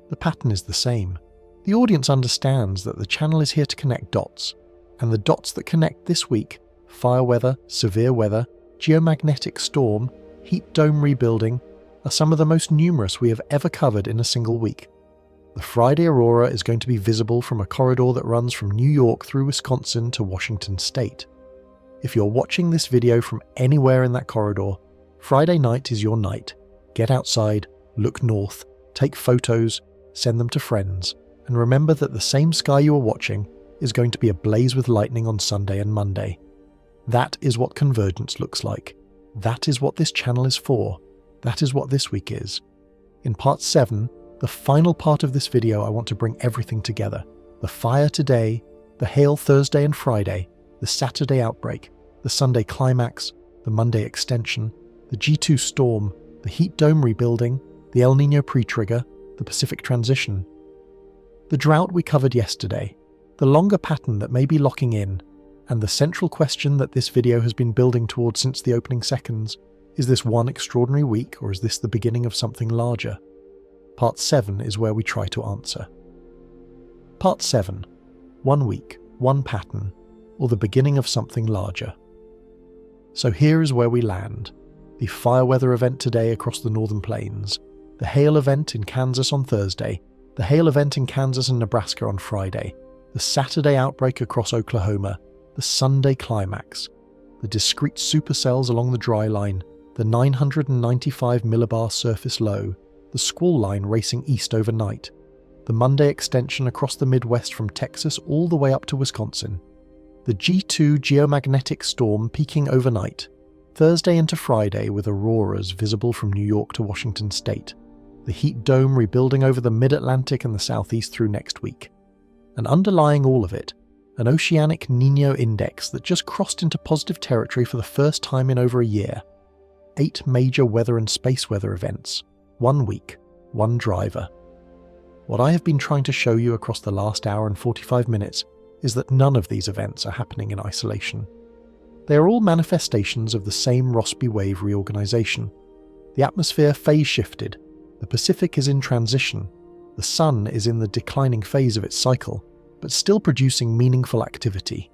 The pattern is the same. The audience understands that the channel is here to connect dots, and the dots that connect this week, fire weather, severe weather, geomagnetic storm, heat dome rebuilding, are some of the most numerous we have ever covered in a single week. The Friday aurora is going to be visible from a corridor that runs from New York through Wisconsin to Washington State. If you're watching this video from anywhere in that corridor, Friday night is your night. Get outside, look north, take photos, send them to friends, and remember that the same sky you are watching is going to be ablaze with lightning on Sunday and Monday. That is what convergence looks like. That is what this channel is for. That is what this week is. In part 7, the final part of this video, I want to bring everything together. The fire today, the hail Thursday and Friday, the Saturday outbreak, the Sunday climax, the Monday extension, the G2 storm, the heat dome rebuilding, the El Niño pre-trigger, the Pacific transition. The drought we covered yesterday, the longer pattern that may be locking in, and the central question that this video has been building towards since the opening seconds: is this one extraordinary week, or is this the beginning of something larger? Part 7 is where we try to answer. Part 7. 1 week, one pattern, or the beginning of something larger. So here is where we land. The fire weather event today across the northern plains, the hail event in Kansas on Thursday, the hail event in Kansas and Nebraska on Friday, the Saturday outbreak across Oklahoma, the Sunday climax, the discrete supercells along the dry line, the 995 millibar surface low, the squall line racing east overnight, the Monday extension across the Midwest from Texas all the way up to Wisconsin, the G2 geomagnetic storm peaking overnight, Thursday into Friday with auroras visible from New York to Washington State, the heat dome rebuilding over the mid-Atlantic and the southeast through next week, and underlying all of it, an oceanic Niña index that just crossed into positive territory for the first time in over a year. 8 major weather and space weather events, 1 week, one driver. What I have been trying to show you across the last hour and 45 minutes is that none of these events are happening in isolation. They are all manifestations of the same Rossby wave reorganization. The atmosphere phase shifted, the Pacific is in transition, the sun is in the declining phase of its cycle, but still producing meaningful activity,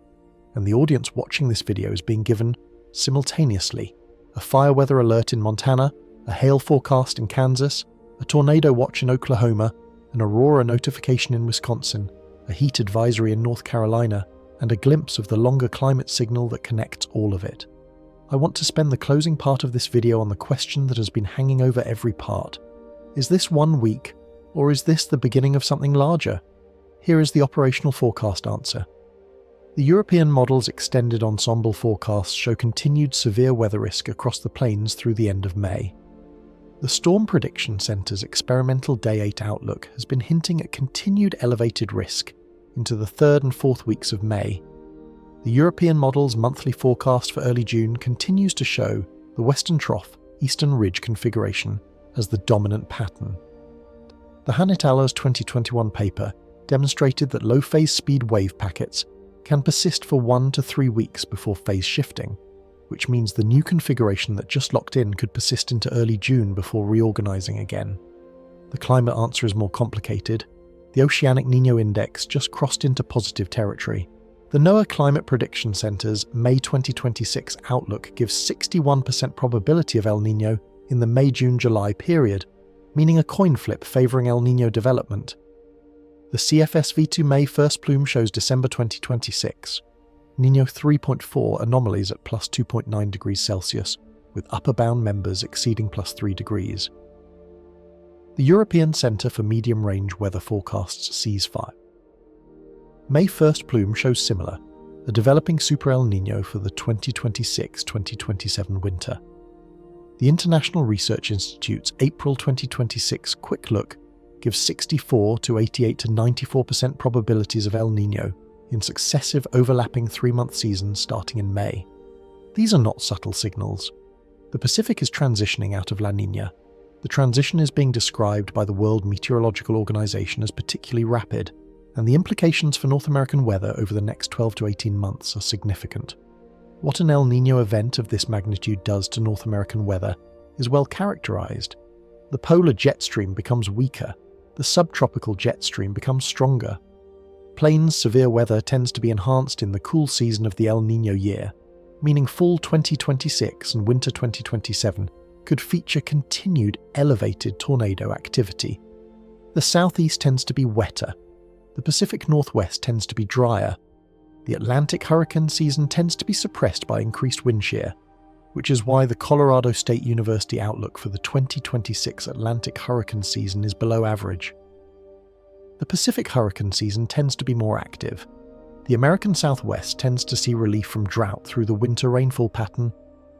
and the audience watching this video is being given, simultaneously, a fire weather alert in Montana, a hail forecast in Kansas, a tornado watch in Oklahoma, an aurora notification in Wisconsin, a heat advisory in North Carolina, and a glimpse of the longer climate signal that connects all of it. I want to spend the closing part of this video on the question that has been hanging over every part. Is this 1 week, or is this the beginning of something larger? Here is the operational forecast answer. The European model's extended ensemble forecasts show continued severe weather risk across the plains through the end of May. The Storm Prediction Center's experimental Day 8 outlook has been hinting at continued elevated risk into the 3rd and 4th weeks of May. The European model's monthly forecast for early June continues to show the Western Trough, Eastern Ridge configuration as the dominant pattern. The Hanitalos 2021 paper demonstrated that low phase speed wave packets can persist for 1 to 3 weeks before phase shifting, which means the new configuration that just locked in could persist into early June before reorganizing again. The climate answer is more complicated. The Oceanic Niña Index just crossed into positive territory. The NOAA Climate Prediction Center's May 2026 outlook gives 61% probability of El Niño in the May-June-July period, meaning a coin flip favoring El Niño development. The CFS V2 May first plume shows December 2026. Niño 3.4 anomalies at plus 2.9 degrees Celsius, with upper bound members exceeding plus 3 degrees. The European Centre for Medium Range Weather forecasts sees 5. May 1st plume shows similar, a developing Super El Niño for the 2026-2027 winter. The International Research Institute's April 2026 quick look gives 64 to 88 to 94% probabilities of El Niño in successive overlapping 3-month seasons starting in May. These are not subtle signals. The Pacific is transitioning out of La Niña. The transition is being described by the World Meteorological Organization as particularly rapid, and the implications for North American weather over the next 12 to 18 months are significant. What an El Niño event of this magnitude does to North American weather is well characterized. The polar jet stream becomes weaker, the subtropical jet stream becomes stronger. Plains severe weather tends to be enhanced in the cool season of the El Niño year, meaning fall 2026 and winter 2027 could feature continued elevated tornado activity. The southeast tends to be wetter, the Pacific Northwest tends to be drier, the Atlantic hurricane season tends to be suppressed by increased wind shear, which is why the Colorado State University outlook for the 2026 Atlantic hurricane season is below average. The Pacific hurricane season tends to be more active. The American Southwest tends to see relief from drought through the winter rainfall pattern,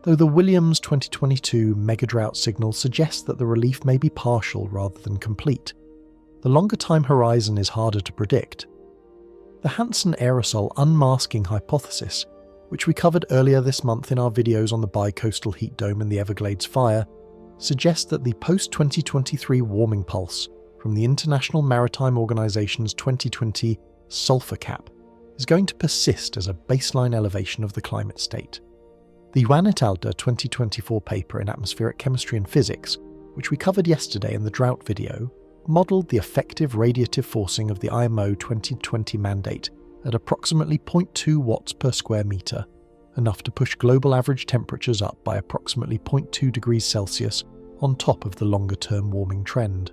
though the Williams 2022 mega-drought signal suggests that the relief may be partial rather than complete. The longer time horizon is harder to predict. The Hansen aerosol unmasking hypothesis, which we covered earlier this month in our videos on the bi-coastal heat dome and the Everglades fire, suggests that the post-2023 warming pulse from the International Maritime Organization's 2020 sulfur cap is going to persist as a baseline elevation of the climate state. The Yuan et al. 2024 paper in Atmospheric Chemistry and Physics, which we covered yesterday in the drought video, modelled the effective radiative forcing of the IMO 2020 mandate at approximately 0.2 watts per square metre, enough to push global average temperatures up by approximately 0.2 degrees Celsius on top of the longer-term warming trend.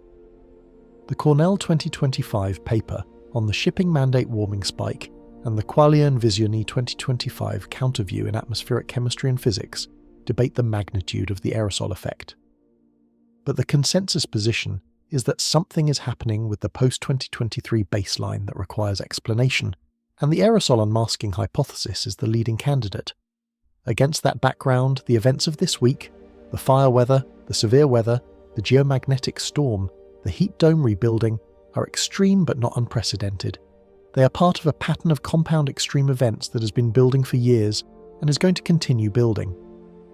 The Cornell 2025 paper on the shipping mandate warming spike and the Qualia Visioni 2025 counterview in Atmospheric Chemistry and Physics debate the magnitude of the aerosol effect. But the consensus position is that something is happening with the post-2023 baseline that requires explanation, and the aerosol unmasking hypothesis is the leading candidate. Against that background, the events of this week, the fire weather, the severe weather, the geomagnetic storm, the heat dome rebuilding, are extreme but not unprecedented. They are part of a pattern of compound extreme events that has been building for years and is going to continue building.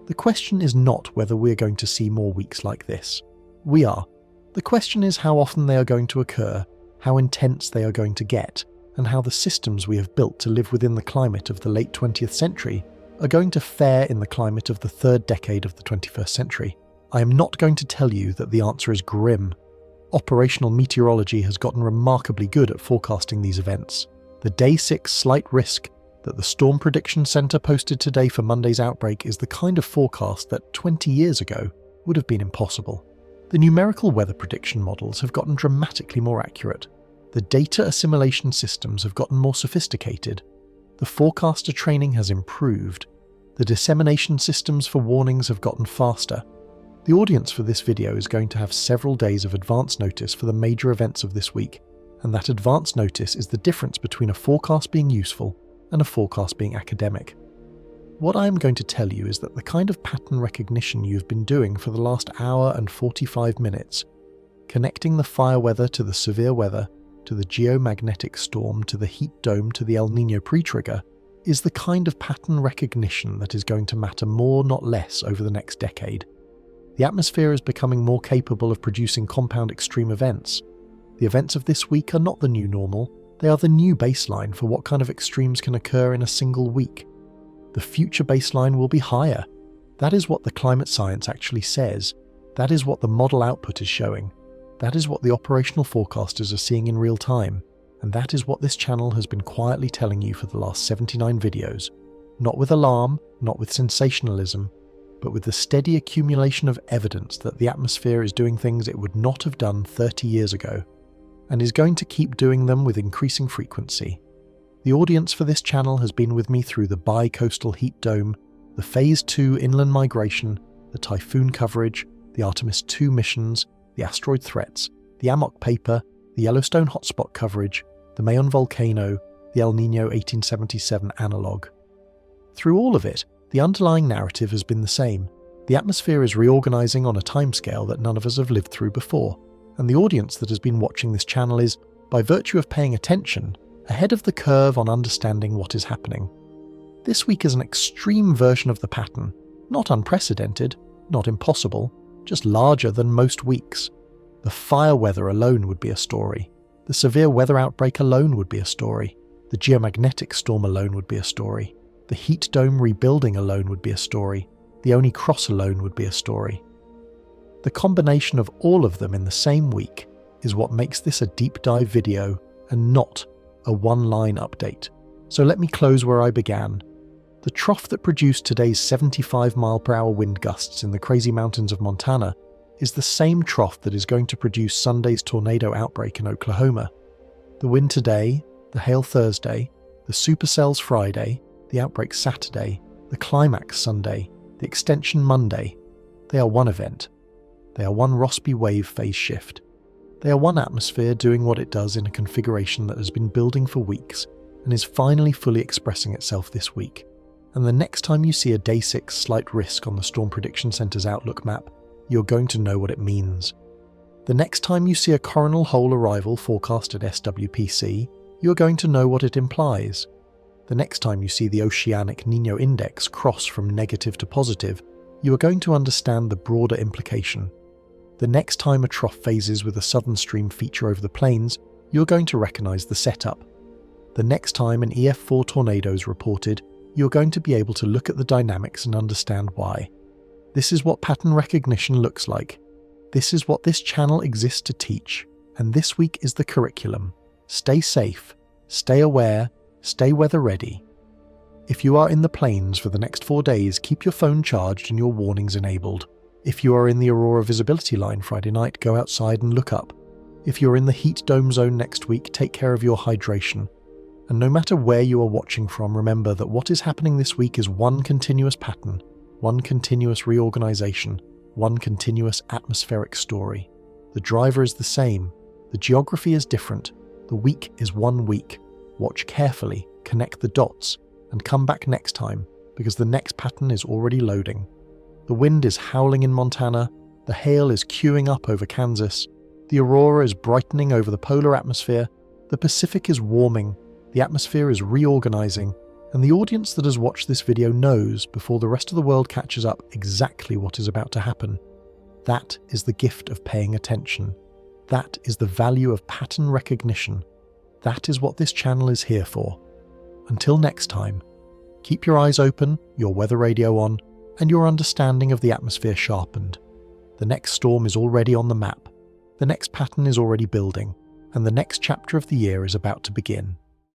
The question is not whether we are going to see more weeks like this. We are. The question is how often they are going to occur, how intense they are going to get, and how the systems we have built to live within the climate of the late 20th century are going to fare in the climate of the third decade of the 21st century. I am not going to tell you that the answer is grim. Operational meteorology has gotten remarkably good at forecasting these events. The Day 6 slight risk that the Storm Prediction Center posted today for Monday's outbreak is the kind of forecast that 20 years ago would have been impossible. The numerical weather prediction models have gotten dramatically more accurate. The data assimilation systems have gotten more sophisticated. The forecaster training has improved. The dissemination systems for warnings have gotten faster. The audience for this video is going to have several days of advance notice for the major events of this week, and that advance notice is the difference between a forecast being useful and a forecast being academic. What I am going to tell you is that the kind of pattern recognition you've been doing for the last hour and 45 minutes, connecting the fire weather to the severe weather, to the geomagnetic storm, to the heat dome, to the El Niño pre-trigger, is the kind of pattern recognition that is going to matter more, not less, over the next decade. The atmosphere is becoming more capable of producing compound extreme events. The events of this week are not the new normal, they are the new baseline for what kind of extremes can occur in a single week. The future baseline will be higher. That is what the climate science actually says. That is what the model output is showing. That is what the operational forecasters are seeing in real time. And that is what this channel has been quietly telling you for the last 79 videos. Not with alarm, not with sensationalism, but with the steady accumulation of evidence that the atmosphere is doing things it would not have done 30 years ago, and is going to keep doing them with increasing frequency. The audience for this channel has been with me through the bi-coastal heat dome, the Phase 2 inland migration, the typhoon coverage, the Artemis II missions, the asteroid threats, the Amok paper, the Yellowstone hotspot coverage, the Mayon volcano, the El Niño 1877 analog. Through all of it, the underlying narrative has been the same. The atmosphere is reorganizing on a timescale that none of us have lived through before, and the audience that has been watching this channel is, by virtue of paying attention, ahead of the curve on understanding what is happening. This week is an extreme version of the pattern, not unprecedented, not impossible, just larger than most weeks. The fire weather alone would be a story. The severe weather outbreak alone would be a story. The geomagnetic storm alone would be a story. The heat dome rebuilding alone would be a story. The Oni cross alone would be a story. The combination of all of them in the same week is what makes this a deep dive video and not a one-line update. So let me close where I began. The trough that produced today's 75-mile-per-hour wind gusts in the crazy mountains of Montana is the same trough that is going to produce Sunday's tornado outbreak in Oklahoma. The wind today, the hail Thursday, the supercells Friday, the outbreak Saturday, the climax Sunday, the extension Monday, they are one event. They are one Rossby wave phase shift. They are one atmosphere doing what it does in a configuration that has been building for weeks and is finally fully expressing itself this week. And the next time you see a Day 6 slight risk on the Storm Prediction Center's Outlook map, you're going to know what it means. The next time you see a coronal hole arrival forecast at SWPC, you're going to know what it implies. The next time you see the oceanic Niña index cross from negative to positive, you are going to understand the broader implication. The next time a trough phases with a southern stream feature over the plains, you're going to recognize the setup. The next time an EF4 tornado is reported, you're going to be able to look at the dynamics and understand why. This is what pattern recognition looks like. This is what this channel exists to teach, and this week is the curriculum. Stay safe, stay aware, stay weather ready. If you are in the plains for the next 4 days, keep your phone charged and your warnings enabled. If you are in the aurora visibility line Friday night, go outside and look up. If you're in the heat dome zone next week, take care of your hydration. And no matter where you are watching from, remember that what is happening this week is one continuous pattern, one continuous reorganization, one continuous atmospheric story. The driver is the same, the geography is different, the week is 1 week. Watch carefully, connect the dots, and come back next time, because the next pattern is already loading. The wind is howling in Montana, the hail is queuing up over Kansas, the aurora is brightening over the polar atmosphere, the Pacific is warming, the atmosphere is reorganizing, and the audience that has watched this video knows, before the rest of the world catches up, exactly what is about to happen. That is the gift of paying attention. That is the value of pattern recognition. That is what this channel is here for. Until next time, keep your eyes open, your weather radio on, and your understanding of the atmosphere sharpened. The next storm is already on the map, the next pattern is already building, and the next chapter of the year is about to begin.